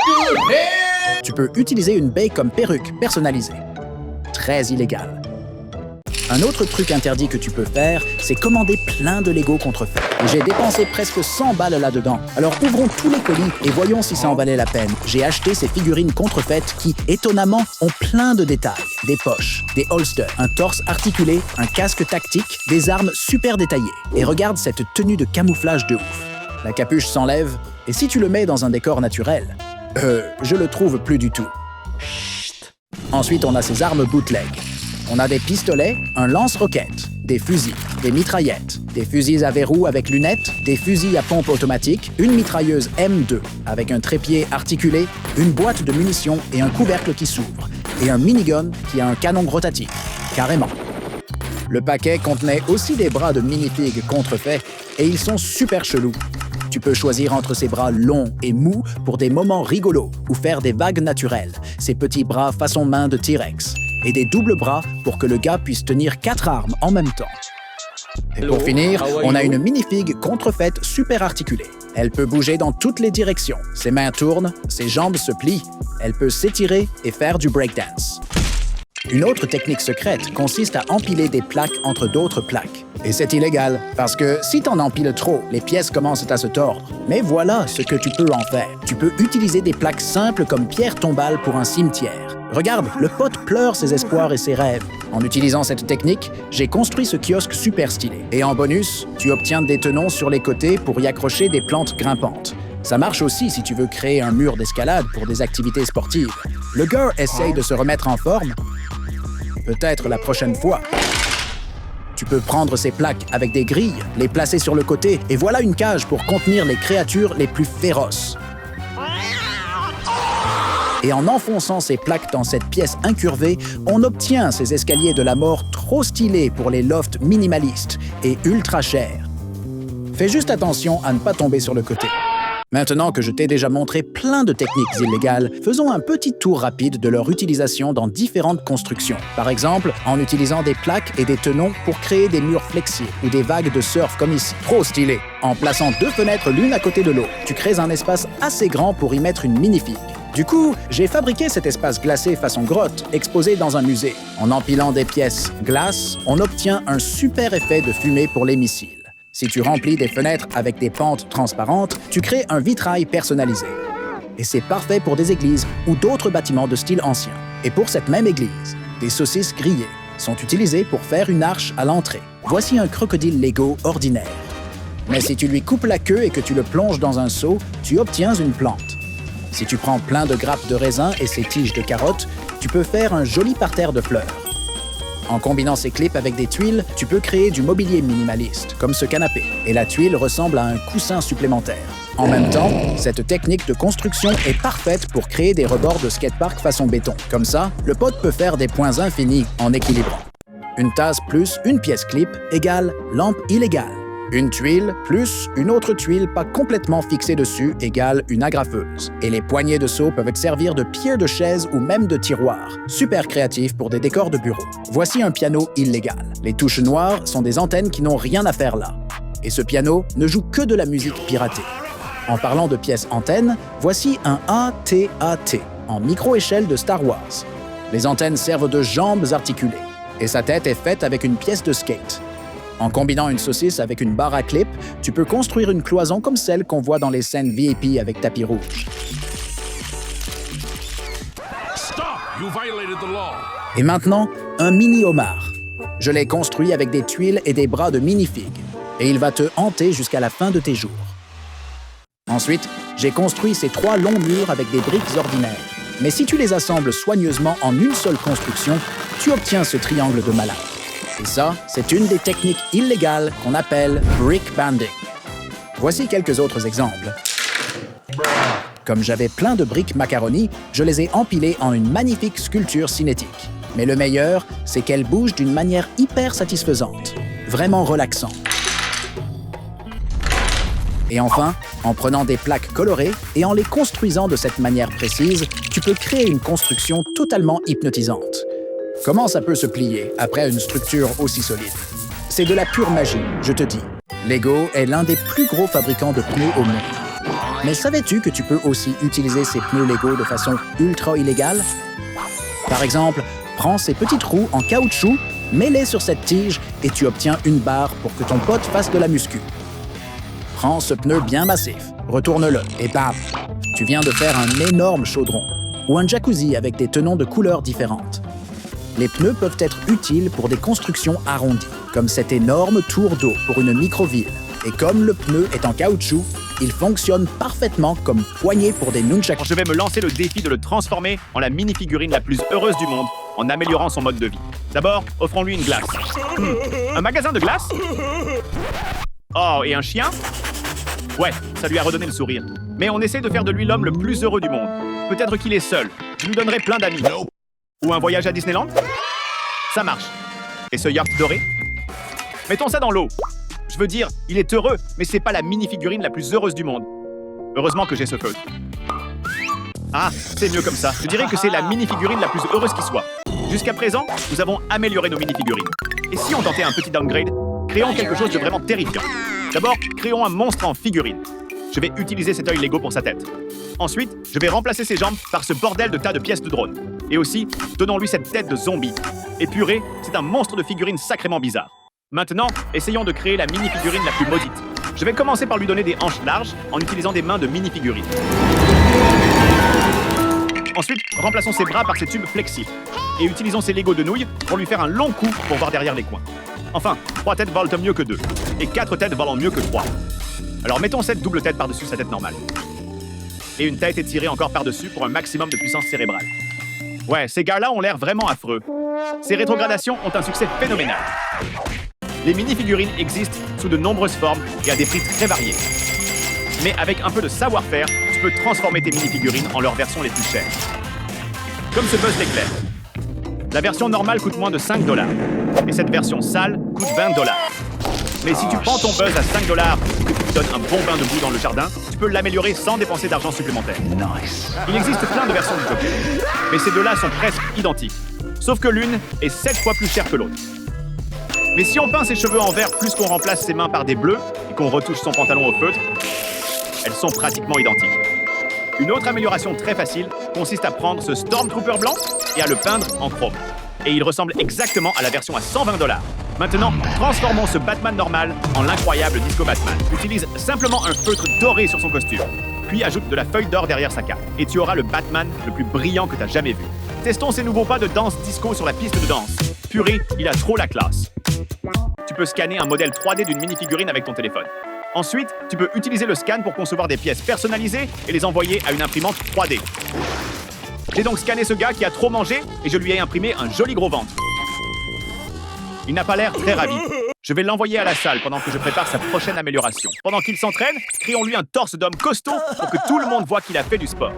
tu peux utiliser une baie comme perruque personnalisée. Très illégal. Un autre truc interdit que tu peux faire, c'est commander plein de Lego contrefaits. J'ai dépensé presque 100 balles là-dedans. Alors ouvrons tous les colis et voyons si ça en valait la peine. J'ai acheté ces figurines contrefaites qui, étonnamment, ont plein de détails. Des poches, des holsters, un torse articulé, un casque tactique, des armes super détaillées. Et regarde cette tenue de camouflage de ouf. La capuche s'enlève, et si tu le mets dans un décor naturel, je le trouve plus du tout. Ensuite, on a ces armes bootleg. On a des pistolets, un lance-roquettes, des fusils, des mitraillettes, des fusils à verrou avec lunettes, des fusils à pompe automatique, une mitrailleuse M2 avec un trépied articulé, une boîte de munitions et un couvercle qui s'ouvre, et un minigun qui a un canon rotatif. Carrément. Le paquet contenait aussi des bras de minifigs contrefaits, et ils sont super chelous. Tu peux choisir entre ces bras longs et mous pour des moments rigolos ou faire des vagues naturelles, ces petits bras façon main de T-Rex, et des doubles bras pour que le gars puisse tenir 4 armes en même temps. Et pour finir, on a une minifig contrefaite super articulée. Elle peut bouger dans toutes les directions, ses mains tournent, ses jambes se plient, elle peut s'étirer et faire du breakdance. Une autre technique secrète consiste à empiler des plaques entre d'autres plaques. Et c'est illégal, parce que si t'en empiles trop, les pièces commencent à se tordre. Mais voilà ce que tu peux en faire. Tu peux utiliser des plaques simples comme pierre tombale pour un cimetière. Regarde, le pote pleure ses espoirs et ses rêves. En utilisant cette technique, j'ai construit ce kiosque super stylé. Et en bonus, tu obtiens des tenons sur les côtés pour y accrocher des plantes grimpantes. Ça marche aussi si tu veux créer un mur d'escalade pour des activités sportives. Le gars essaye de se remettre en forme. Peut-être la prochaine fois. Tu peux prendre ces plaques avec des grilles, les placer sur le côté, et voilà une cage pour contenir les créatures les plus féroces. Et en enfonçant ces plaques dans cette pièce incurvée, on obtient ces escaliers de la mort trop stylés pour les lofts minimalistes et ultra chers. Fais juste attention à ne pas tomber sur le côté. Maintenant que je t'ai déjà montré plein de techniques illégales, faisons un petit tour rapide de leur utilisation dans différentes constructions. Par exemple, en utilisant des plaques et des tenons pour créer des murs flexibles ou des vagues de surf comme ici. Trop stylé! En plaçant 2 fenêtres l'une à côté de l'autre, tu crées un espace assez grand pour y mettre une minifig. Du coup, j'ai fabriqué cet espace glacé façon grotte, exposé dans un musée. En empilant des pièces glace, on obtient un super effet de fumée pour les missiles. Si tu remplis des fenêtres avec des pentes transparentes, tu crées un vitrail personnalisé. Et c'est parfait pour des églises ou d'autres bâtiments de style ancien. Et pour cette même église, des saucisses grillées sont utilisées pour faire une arche à l'entrée. Voici un crocodile Lego ordinaire. Mais si tu lui coupes la queue et que tu le plonges dans un seau, tu obtiens une plante. Si tu prends plein de grappes de raisin et ses tiges de carottes, tu peux faire un joli parterre de fleurs. En combinant ces clips avec des tuiles, tu peux créer du mobilier minimaliste, comme ce canapé. Et la tuile ressemble à un coussin supplémentaire. En même temps, cette technique de construction est parfaite pour créer des rebords de skatepark façon béton. Comme ça, le pote peut faire des points infinis en équilibrant. Une tasse plus une pièce clip égale lampe illégale. Une tuile plus une autre tuile pas complètement fixée dessus égale une agrafeuse. Et les poignées de seau peuvent servir de pieds de chaise ou même de tiroir. Super créatif pour des décors de bureau. Voici un piano illégal. Les touches noires sont des antennes qui n'ont rien à faire là. Et ce piano ne joue que de la musique piratée. En parlant de pièces antennes, voici un AT-AT en micro-échelle de Star Wars. Les antennes servent de jambes articulées. Et sa tête est faite avec une pièce de skate. En combinant une saucisse avec une barre à clip, tu peux construire une cloison comme celle qu'on voit dans les scènes VIP avec tapis rouge. Et maintenant, un mini homard. Je l'ai construit avec des tuiles et des bras de minifig, et il va te hanter jusqu'à la fin de tes jours. Ensuite, j'ai construit ces 3 longs murs avec des briques ordinaires. Mais si tu les assembles soigneusement en une seule construction, tu obtiens ce triangle de malade. Et ça, c'est une des techniques illégales qu'on appelle brick banding. Voici quelques autres exemples. Comme j'avais plein de briques macaroni, je les ai empilées en une magnifique sculpture cinétique. Mais le meilleur, c'est qu'elle bouge d'une manière hyper satisfaisante, vraiment relaxant. Et enfin, en prenant des plaques colorées et en les construisant de cette manière précise, tu peux créer une construction totalement hypnotisante. Comment ça peut se plier après une structure aussi solide? C'est de la pure magie, je te dis. Lego est l'un des plus gros fabricants de pneus au monde. Mais savais-tu que tu peux aussi utiliser ces pneus Lego de façon ultra illégale? Par exemple, prends ces petites roues en caoutchouc, mets-les sur cette tige et tu obtiens une barre pour que ton pote fasse de la muscu. Prends ce pneu bien massif, retourne-le et bam! Tu viens de faire un énorme chaudron ou un jacuzzi avec des tenons de couleurs différentes. Les pneus peuvent être utiles pour des constructions arrondies, comme cette énorme tour d'eau pour une micro-ville. Et comme le pneu est en caoutchouc, il fonctionne parfaitement comme poignée pour des nunchakus. Je vais me lancer le défi de le transformer en la mini-figurine la plus heureuse du monde en améliorant son mode de vie. D'abord, offrons-lui une glace. Un magasin de glace? Oh, et un chien? Ouais, ça lui a redonné le sourire. Mais on essaie de faire de lui l'homme le plus heureux du monde. Peut-être qu'il est seul. Je lui donnerai plein d'amis. Ou un voyage à Disneyland? Ça marche. Et ce yacht doré? Mettons ça dans l'eau. Je veux dire, il est heureux, mais c'est pas la mini-figurine la plus heureuse du monde. Heureusement que j'ai ce feutre. Ah, c'est mieux comme ça. Je dirais que c'est la mini-figurine la plus heureuse qui soit. Jusqu'à présent, nous avons amélioré nos mini-figurines. Et si on tentait un petit downgrade? Créons quelque chose de vraiment terrifiant. D'abord, créons un monstre en figurine. Je vais utiliser cet œil Lego pour sa tête. Ensuite, je vais remplacer ses jambes par ce bordel de tas de pièces de drone. Et aussi, donnons-lui cette tête de zombie. Et purée, c'est un monstre de figurine sacrément bizarre. Maintenant, essayons de créer la mini-figurine la plus maudite. Je vais commencer par lui donner des hanches larges en utilisant des mains de mini-figurine. Ensuite, remplaçons ses bras par ses tubes flexibles. Et utilisons ses Lego de nouilles pour lui faire un long coup pour voir derrière les coins. Enfin, 3 têtes valent mieux que 2. Et 4 têtes valent mieux que 3. Alors mettons cette double tête par-dessus sa tête normale. Et une tête étirée encore par-dessus pour un maximum de puissance cérébrale. Ouais, ces gars-là ont l'air vraiment affreux. Ces rétrogradations ont un succès phénoménal. Les mini-figurines existent sous de nombreuses formes et à des prix très variés. Mais avec un peu de savoir-faire, tu peux transformer tes mini-figurines en leurs versions les plus chères. Comme ce Buzz l'éclair. La version normale coûte moins de 5 $. Et cette version sale coûte 20 $. Mais si tu prends ton Buzz à 5 $ et que tu lui donnes un bon bain de boue dans le jardin, tu peux l'améliorer sans dépenser d'argent supplémentaire. Il existe plein de versions du Joker. Mais ces deux-là sont presque identiques. Sauf que l'une est 7 fois plus chère que l'autre. Mais si on peint ses cheveux en vert plus qu'on remplace ses mains par des bleus et qu'on retouche son pantalon au feutre, elles sont pratiquement identiques. Une autre amélioration très facile consiste à prendre ce Stormtrooper blanc et à le peindre en chrome. Et il ressemble exactement à la version à 120 $. Maintenant, transformons ce Batman normal en l'incroyable Disco Batman. Utilise simplement un feutre doré sur son costume, puis ajoute de la feuille d'or derrière sa cape. Et tu auras le Batman le plus brillant que tu as jamais vu. Testons ces nouveaux pas de danse disco sur la piste de danse. Purée, il a trop la classe. Tu peux scanner un modèle 3D d'une mini-figurine avec ton téléphone. Ensuite, tu peux utiliser le scan pour concevoir des pièces personnalisées et les envoyer à une imprimante 3D. J'ai donc scanné ce gars qui a trop mangé et je lui ai imprimé un joli gros ventre. Il n'a pas l'air très ravi. Je vais l'envoyer à la salle pendant que je prépare sa prochaine amélioration. Pendant qu'il s'entraîne, créons-lui un torse d'homme costaud pour que tout le monde voit qu'il a fait du sport.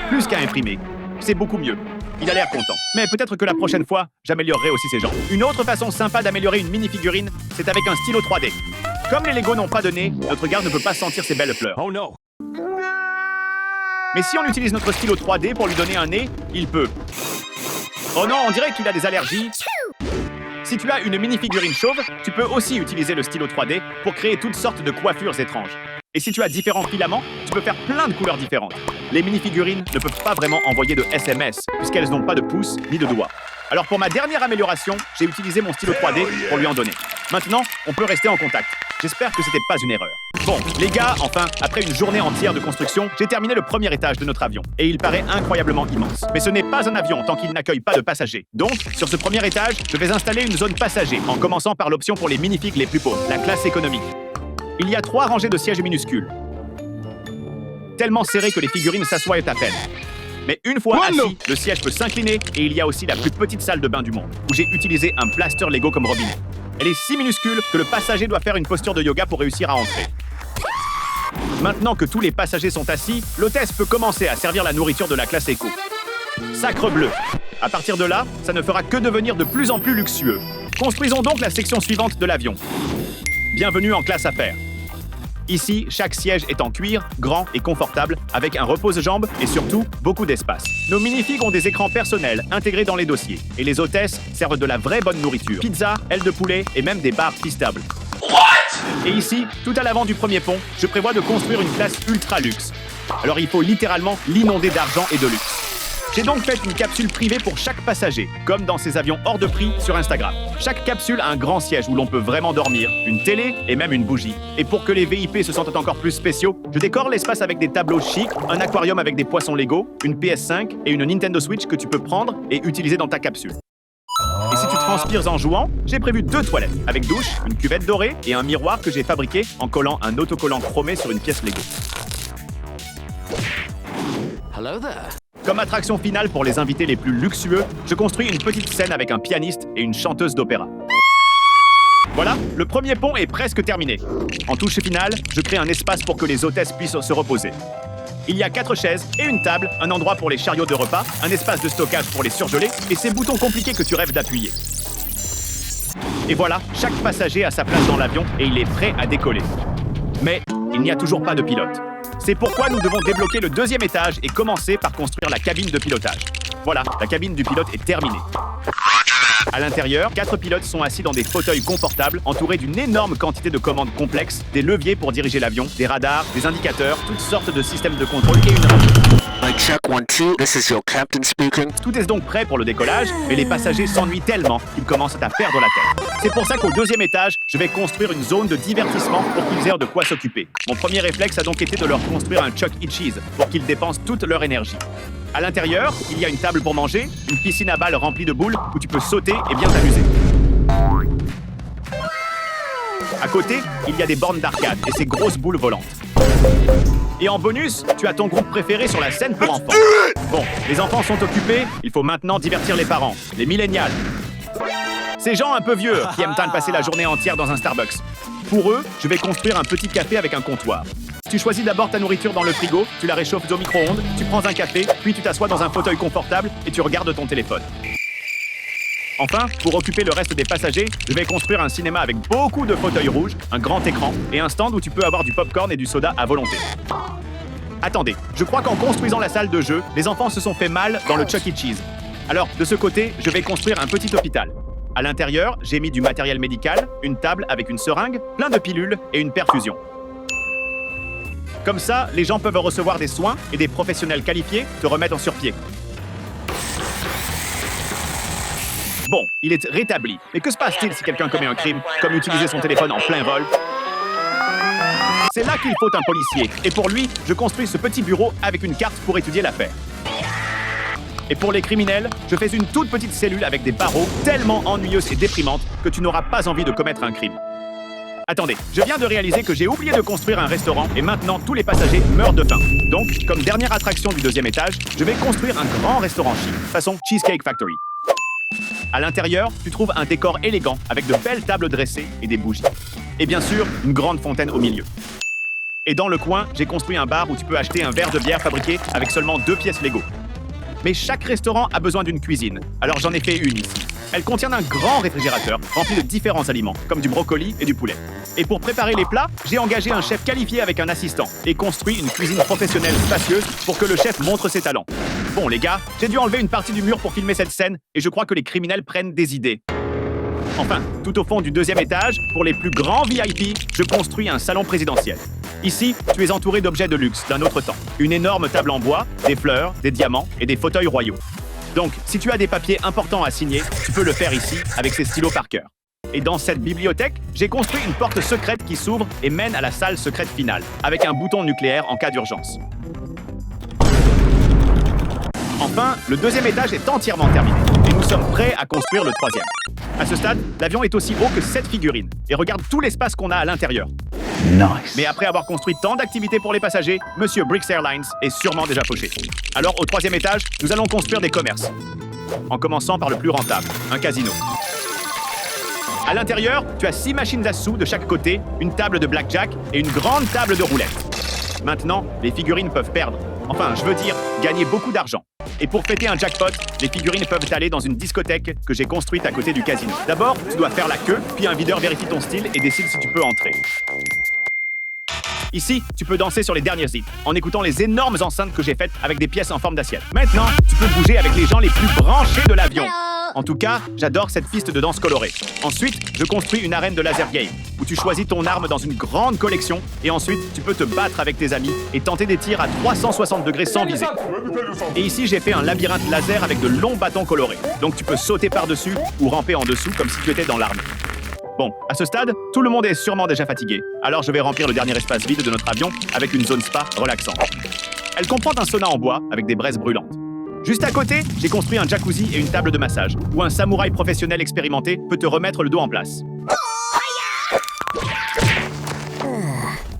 Plus qu'à imprimer, c'est beaucoup mieux. Il a l'air content. Mais peut-être que la prochaine fois, j'améliorerai aussi ses jambes. Une autre façon sympa d'améliorer une mini-figurine, c'est avec un stylo 3D. Comme les Lego n'ont pas de nez, notre gars ne peut pas sentir ses belles fleurs. Oh non! Mais si on utilise notre stylo 3D pour lui donner un nez, il peut. Oh non, on dirait qu'il a des allergies. Si tu as une mini-figurine chauve, tu peux aussi utiliser le stylo 3D pour créer toutes sortes de coiffures étranges. Et si tu as différents filaments, tu peux faire plein de couleurs différentes. Les mini-figurines ne peuvent pas vraiment envoyer de SMS, puisqu'elles n'ont pas de pouce ni de doigts. Alors pour ma dernière amélioration, j'ai utilisé mon stylo 3D pour lui en donner. Maintenant, on peut rester en contact. J'espère que c'était pas une erreur. Bon, les gars, enfin, après une journée entière de construction, j'ai terminé le premier étage de notre avion. Et il paraît incroyablement immense. Mais ce n'est pas un avion tant qu'il n'accueille pas de passagers. Donc, sur ce premier étage, je vais installer une zone passager, en commençant par l'option pour les minifigs les plus pauvres, la classe économique. Il y a 3 rangées de sièges minuscules. Tellement serrés que les figurines s'assoient à peine. Mais une fois assis, le siège peut s'incliner et il y a aussi la plus petite salle de bain du monde, où j'ai utilisé un blaster Lego comme robinet. Elle est si minuscule que le passager doit faire une posture de yoga pour réussir à entrer. Maintenant que tous les passagers sont assis, l'hôtesse peut commencer à servir la nourriture de la classe éco. Sacre bleu! À partir de là, ça ne fera que devenir de plus en plus luxueux. Construisons donc la section suivante de l'avion. Bienvenue en classe affaires. Ici, chaque siège est en cuir, grand et confortable, avec un repose-jambes et surtout, beaucoup d'espace. Nos minifigs ont des écrans personnels intégrés dans les dossiers. Et les hôtesses servent de la vraie bonne nourriture. Pizza, ailes de poulet et même des barres pistables. Et ici, tout à l'avant du premier pont, je prévois de construire une classe ultra luxe. Alors il faut littéralement l'inonder d'argent et de luxe. J'ai donc fait une capsule privée pour chaque passager, comme dans ces avions hors de prix sur Instagram. Chaque capsule a un grand siège où l'on peut vraiment dormir, une télé et même une bougie. Et pour que les VIP se sentent encore plus spéciaux, je décore l'espace avec des tableaux chics, un aquarium avec des poissons Lego, une PS5 et une Nintendo Switch que tu peux prendre et utiliser dans ta capsule. Et si tu transpires en jouant, j'ai prévu 2 toilettes, avec douche, une cuvette dorée et un miroir que j'ai fabriqué en collant un autocollant chromé sur une pièce Lego. Hello there. Comme attraction finale pour les invités les plus luxueux, je construis une petite scène avec un pianiste et une chanteuse d'opéra. Voilà, le premier pont est presque terminé. En touche finale, je crée un espace pour que les hôtesses puissent se reposer. Il y a 4 chaises et une table, un endroit pour les chariots de repas, un espace de stockage pour les surgelés et ces boutons compliqués que tu rêves d'appuyer. Et voilà, chaque passager a sa place dans l'avion et il est prêt à décoller. Mais il n'y a toujours pas de pilote. C'est pourquoi nous devons débloquer le deuxième étage et commencer par construire la cabine de pilotage. Voilà, la cabine du pilote est terminée. À l'intérieur, 4 pilotes sont assis dans des fauteuils confortables, entourés d'une énorme quantité de commandes complexes, des leviers pour diriger l'avion, des radars, des indicateurs, toutes sortes de systèmes de contrôle et une radio. Mic check 1, 2, this is your captain speaking. Tout est donc prêt pour le décollage, mais les passagers s'ennuient tellement qu'ils commencent à perdre la tête. C'est pour ça qu'au deuxième étage, je vais construire une zone de divertissement pour qu'ils aient de quoi s'occuper. Mon premier réflexe a donc été de leur construire un Chuck E. Cheese pour qu'ils dépensent toute leur énergie. À l'intérieur, il y a une table pour manger, une piscine à balles remplie de boules où tu peux sauter et bien t'amuser. À côté, il y a des bornes d'arcade et ces grosses boules volantes. Et en bonus, tu as ton groupe préféré sur la scène pour enfants. Bon, les enfants sont occupés, il faut maintenant divertir les parents, les millénials. Ces gens un peu vieux qui aiment tant passer la journée entière dans un Starbucks. Pour eux, je vais construire un petit café avec un comptoir. Tu choisis d'abord ta nourriture dans le frigo, tu la réchauffes au micro-ondes, tu prends un café, puis tu t'assois dans un fauteuil confortable et tu regardes ton téléphone. Enfin, pour occuper le reste des passagers, je vais construire un cinéma avec beaucoup de fauteuils rouges, un grand écran et un stand où tu peux avoir du popcorn et du soda à volonté. Attendez, je crois qu'en construisant la salle de jeu, les enfants se sont fait mal dans le Chuck E. Cheese. Alors, de ce côté, je vais construire un petit hôpital. À l'intérieur, j'ai mis du matériel médical, une table avec une seringue, plein de pilules et une perfusion. Comme ça, les gens peuvent recevoir des soins et des professionnels qualifiés te remettent en surpied. Bon, il est rétabli. Mais que se passe-t-il si quelqu'un commet un crime, comme utiliser son téléphone en plein vol? C'est là qu'il faut un policier. Et pour lui, je construis ce petit bureau avec une carte pour étudier l'affaire. Et pour les criminels, je fais une toute petite cellule avec des barreaux tellement ennuyeuses et déprimantes que tu n'auras pas envie de commettre un crime. Attendez, je viens de réaliser que j'ai oublié de construire un restaurant et maintenant tous les passagers meurent de faim. Donc, comme dernière attraction du deuxième étage, je vais construire un grand restaurant chic, façon Cheesecake Factory. À l'intérieur, tu trouves un décor élégant avec de belles tables dressées et des bougies. Et bien sûr, une grande fontaine au milieu. Et dans le coin, j'ai construit un bar où tu peux acheter un verre de bière fabriqué avec seulement 2 pièces Lego. Mais chaque restaurant a besoin d'une cuisine, alors j'en ai fait une ici. Elle contient un grand réfrigérateur rempli de différents aliments, comme du brocoli et du poulet. Et pour préparer les plats, j'ai engagé un chef qualifié avec un assistant et construit une cuisine professionnelle spacieuse pour que le chef montre ses talents. Bon les gars, j'ai dû enlever une partie du mur pour filmer cette scène et je crois que les criminels prennent des idées. Enfin, tout au fond du deuxième étage, pour les plus grands VIP, je construis un salon présidentiel. Ici, tu es entouré d'objets de luxe d'un autre temps. Une énorme table en bois, des fleurs, des diamants et des fauteuils royaux. Donc, si tu as des papiers importants à signer, tu peux le faire ici avec ces stylos Parker. Et dans cette bibliothèque, j'ai construit une porte secrète qui s'ouvre et mène à la salle secrète finale, avec un bouton nucléaire en cas d'urgence. Enfin, le deuxième étage est entièrement terminé et nous sommes prêts à construire le troisième. À ce stade, l'avion est aussi haut que 7 figurines et regarde tout l'espace qu'on a à l'intérieur. Nice. Mais après avoir construit tant d'activités pour les passagers, Monsieur Bricks Airlines est sûrement déjà fauché. Alors au troisième étage, nous allons construire des commerces. En commençant par le plus rentable, un casino. À l'intérieur, tu as 6 machines à sous de chaque côté, une table de blackjack et une grande table de roulette. Maintenant, les figurines peuvent perdre. Enfin, je veux dire, gagner beaucoup d'argent. Et pour fêter un jackpot, les figurines peuvent aller dans une discothèque que j'ai construite à côté du casino. D'abord, tu dois faire la queue, puis un videur vérifie ton style et décide si tu peux entrer. Ici, tu peux danser sur les derniers hits, en écoutant les énormes enceintes que j'ai faites avec des pièces en forme d'assiette. Maintenant, tu peux bouger avec les gens les plus branchés de l'avion. En tout cas, j'adore cette piste de danse colorée. Ensuite, je construis une arène de laser game, où tu choisis ton arme dans une grande collection, et ensuite, tu peux te battre avec tes amis et tenter des tirs à 360 degrés sans viser. Et ici, j'ai fait un labyrinthe laser avec de longs bâtons colorés, donc tu peux sauter par-dessus ou ramper en dessous comme si tu étais dans l'armée. Bon, à ce stade, tout le monde est sûrement déjà fatigué, alors je vais remplir le dernier espace vide de notre avion avec une zone spa relaxante. Elle comprend un sauna en bois avec des braises brûlantes. Juste à côté, j'ai construit un jacuzzi et une table de massage, où un samouraï professionnel expérimenté peut te remettre le dos en place.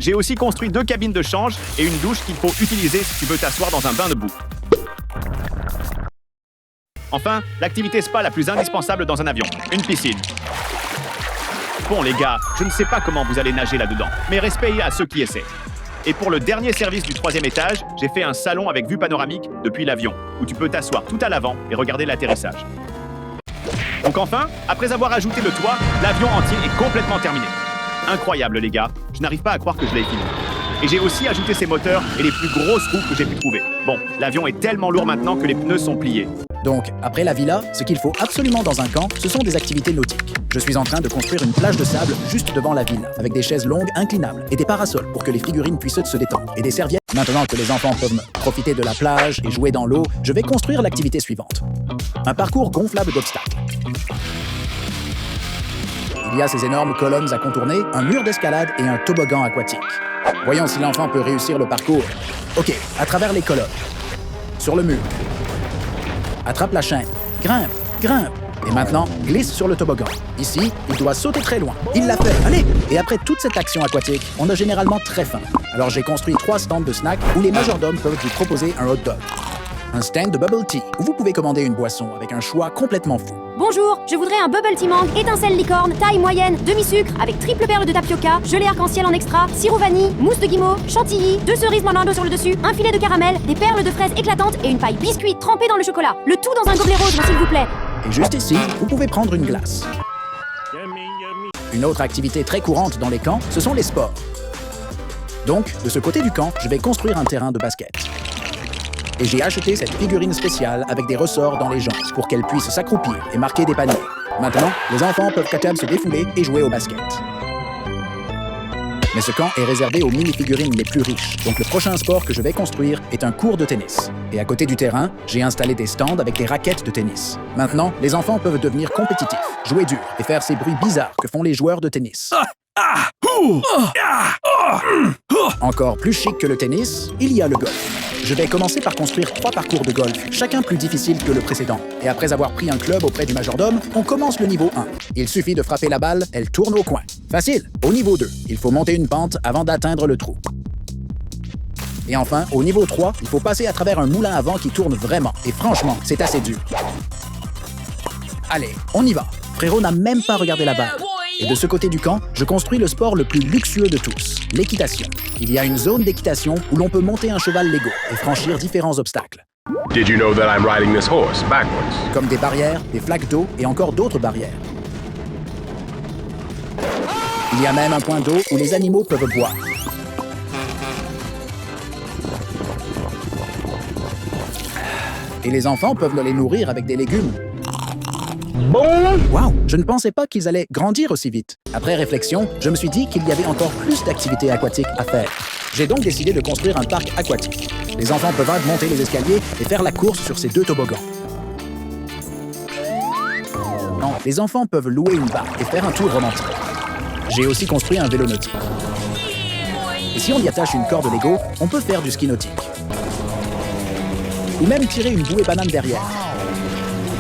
J'ai aussi construit 2 cabines de change et une douche qu'il faut utiliser si tu veux t'asseoir dans un bain de boue. Enfin, l'activité spa la plus indispensable dans un avion, une piscine. Bon les gars, je ne sais pas comment vous allez nager là-dedans, mais respect à ceux qui essaient. Et pour le dernier service du 3e étage, j'ai fait un salon avec vue panoramique depuis l'avion, où tu peux t'asseoir tout à l'avant et regarder l'atterrissage. Donc enfin, après avoir ajouté le toit, l'avion entier est complètement terminé. Incroyable les gars, je n'arrive pas à croire que je l'ai fini. Et j'ai aussi ajouté ces moteurs et les plus grosses roues que j'ai pu trouver. Bon, l'avion est tellement lourd maintenant que les pneus sont pliés. Donc, après la villa, ce qu'il faut absolument dans un camp, ce sont des activités nautiques. Je suis en train de construire une plage de sable juste devant la villa, avec des chaises longues inclinables et des parasols pour que les figurines puissent se détendre, et des serviettes. Maintenant que les enfants peuvent profiter de la plage et jouer dans l'eau, je vais construire l'activité suivante. Un parcours gonflable d'obstacles. Il y a ces énormes colonnes à contourner, un mur d'escalade et un toboggan aquatique. Voyons si l'enfant peut réussir le parcours. OK, à travers les colonnes. Sur le mur. Attrape la chaîne. Grimpe, grimpe. Et maintenant, glisse sur le toboggan. Ici, il doit sauter très loin. Il l'a fait. Allez! Et après toute cette action aquatique, on a généralement très faim. Alors j'ai construit 3 stands de snacks où les majordomes peuvent vous proposer un hot dog. Un stand de bubble tea où vous pouvez commander une boisson avec un choix complètement fou. Bonjour, je voudrais un bubble tea mangue, étincelle licorne, taille moyenne, demi-sucre, avec triple perle de tapioca, gelée arc-en-ciel en extra, sirop vanille, mousse de guimauve, chantilly, 2 cerises Manando sur le dessus, un filet de caramel, des perles de fraises éclatantes et une paille biscuit trempée dans le chocolat. Le tout dans un gobelet rose, s'il vous plaît. Et juste ici, vous pouvez prendre une glace. Une autre activité très courante dans les camps, ce sont les sports. Donc, de ce côté du camp, je vais construire un terrain de basket. Et j'ai acheté cette figurine spéciale avec des ressorts dans les jambes pour qu'elle puisse s'accroupir et marquer des paniers. Maintenant, les enfants peuvent capable se défouler et jouer au basket. Mais ce camp est réservé aux mini-figurines les plus riches, donc le prochain sport que je vais construire est un court de tennis. Et à côté du terrain, j'ai installé des stands avec des raquettes de tennis. Maintenant, les enfants peuvent devenir compétitifs, jouer dur et faire ces bruits bizarres que font les joueurs de tennis. Encore plus chic que le tennis, il y a le golf. Je vais commencer par construire 3 parcours de golf, chacun plus difficile que le précédent. Et après avoir pris un club auprès du majordome, on commence le niveau 1. Il suffit de frapper la balle, elle tourne au coin. Facile. Au niveau 2, il faut monter une pente avant d'atteindre le trou. Et enfin, au niveau 3, il faut passer à travers un moulin à vent qui tourne vraiment. Et franchement, c'est assez dur. Allez, on y va. Frérot n'a même pas regardé la balle. Et de ce côté du camp, je construis le sport le plus luxueux de tous, l'équitation. Il y a une zone d'équitation où l'on peut monter un cheval Lego et franchir différents obstacles. Did you know that I'm riding this horse backwards? Comme des barrières, des flaques d'eau et encore d'autres barrières. Il y a même un point d'eau où les animaux peuvent boire. Et les enfants peuvent les nourrir avec des légumes. Wow, je ne pensais pas qu'ils allaient grandir aussi vite. Après réflexion, je me suis dit qu'il y avait encore plus d'activités aquatiques à faire. J'ai donc décidé de construire un parc aquatique. Les enfants peuvent monter les escaliers et faire la course sur ces 2 toboggans. Non, les enfants peuvent louer une barque et faire un tour romantique. J'ai aussi construit un vélo nautique. Et si on y attache une corde Lego, on peut faire du ski nautique. Ou même tirer une bouée banane derrière.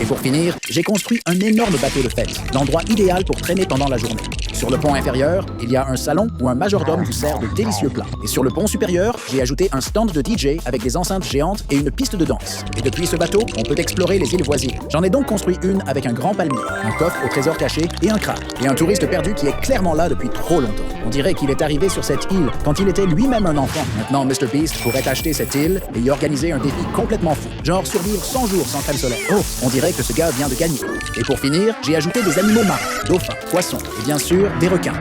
Et pour finir, j'ai construit un énorme bateau de fête, l'endroit idéal pour traîner pendant la journée. Sur le pont inférieur, il y a un salon où un majordome vous sert de délicieux plats. Et sur le pont supérieur, j'ai ajouté un stand de DJ avec des enceintes géantes et une piste de danse. Et depuis ce bateau, on peut explorer les îles voisines. J'en ai donc construit une avec un grand palmier, un coffre au trésor caché et un crabe. Et un touriste perdu qui est clairement là depuis trop longtemps. On dirait qu'il est arrivé sur cette île quand il était lui-même un enfant. Maintenant, Mr. Beast pourrait acheter cette île et y organiser un défi complètement fou. Genre survivre 100 jours sans crème solaire. Oh, on dirait que ce gars vient de gagner. Et pour finir, j'ai ajouté des animaux marins, dauphins, poissons et bien sûr, des requins.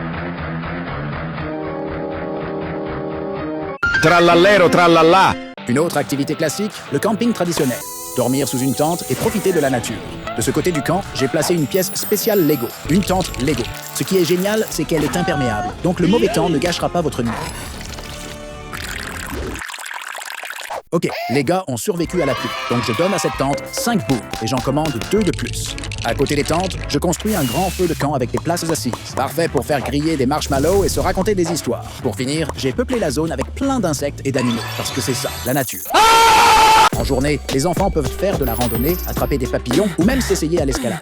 Trallallero trallallà. Une autre activité classique, le camping traditionnel. Dormir sous une tente et profiter de la nature. De ce côté du camp, j'ai placé une pièce spéciale Lego, une tente Lego. Ce qui est génial, c'est qu'elle est imperméable, donc le mauvais temps ne gâchera pas votre nuit. Ok, les gars ont survécu à la pluie, donc je donne à cette tente 5 boules et j'en commande 2 de plus. À côté des tentes, je construis un grand feu de camp avec des places assises. Parfait pour faire griller des marshmallows et se raconter des histoires. Pour finir, j'ai peuplé la zone avec plein d'insectes et d'animaux, parce que c'est ça, la nature. En journée, les enfants peuvent faire de la randonnée, attraper des papillons ou même s'essayer à l'escalade.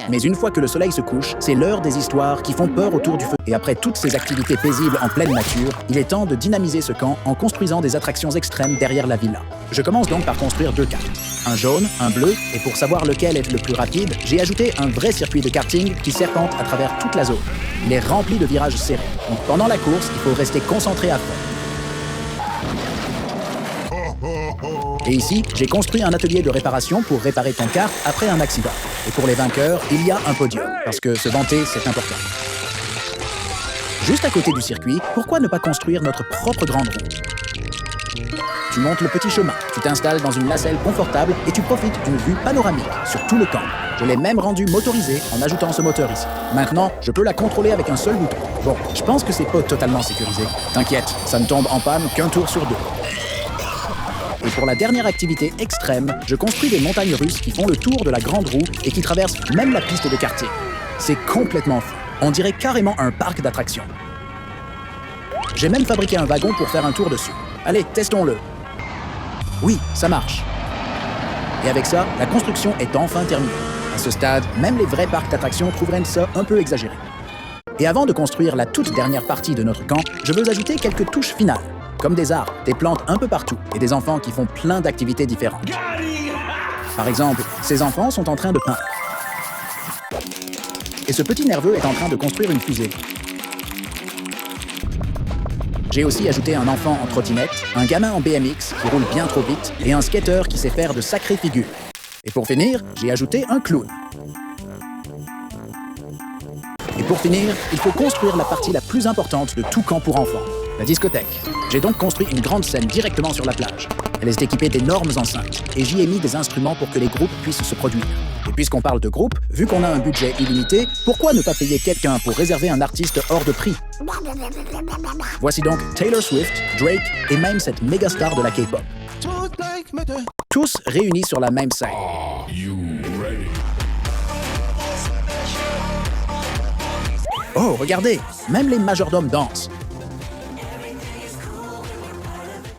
Mais une fois que le soleil se couche, c'est l'heure des histoires qui font peur autour du feu. Et après toutes ces activités paisibles en pleine nature, il est temps de dynamiser ce camp en construisant des attractions extrêmes derrière la villa. Je commence donc par construire 2 cartes. un jaune, un bleu, et pour savoir lequel est le plus rapide, j'ai ajouté un vrai circuit de karting qui serpente à travers toute la zone. Il est rempli de virages serrés. Donc pendant la course, il faut rester concentré à fond. Et ici, j'ai construit un atelier de réparation pour réparer ton kart après un accident. Et pour les vainqueurs, il y a un podium, parce que se vanter, c'est important. Juste à côté du circuit, pourquoi ne pas construire notre propre grande roue? Tu montes le petit chemin, tu t'installes dans une nacelle confortable et tu profites d'une vue panoramique sur tout le camp. Je l'ai même rendu motorisé en ajoutant ce moteur ici. Maintenant, je peux la contrôler avec un seul bouton. Bon, je pense que c'est pas totalement sécurisé. T'inquiète, ça ne tombe en panne qu'un tour sur deux. Et pour la dernière activité extrême, je construis des montagnes russes qui font le tour de la grande roue et qui traversent même la piste de karting. C'est complètement fou. On dirait carrément un parc d'attractions. J'ai même fabriqué un wagon pour faire un tour dessus. Allez, testons-le. Oui, ça marche. Et avec ça, la construction est enfin terminée. À ce stade, même les vrais parcs d'attractions trouveraient ça un peu exagéré. Et avant de construire la toute dernière partie de notre camp, je veux ajouter quelques touches finales. Comme des arbres, des plantes un peu partout et des enfants qui font plein d'activités différentes. Par exemple, ces enfants sont en train de peindre. Et ce petit nerveux est en train de construire une fusée. J'ai aussi ajouté un enfant en trottinette, un gamin en BMX qui roule bien trop vite et un skater qui sait faire de sacrées figures. Et pour finir, j'ai ajouté un clown. Et pour finir, il faut construire la partie la plus importante de tout camp pour enfants, la discothèque. J'ai donc construit une grande scène directement sur la plage. Elle est équipée d'énormes enceintes et j'y ai mis des instruments pour que les groupes puissent se produire. Et puisqu'on parle de groupe, vu qu'on a un budget illimité, pourquoi ne pas payer quelqu'un pour réserver un artiste hors de prix? Voici donc Taylor Swift, Drake et même cette méga star de la K-pop. Tous réunis sur la même scène. Oh, regardez, même les majordomes dansent.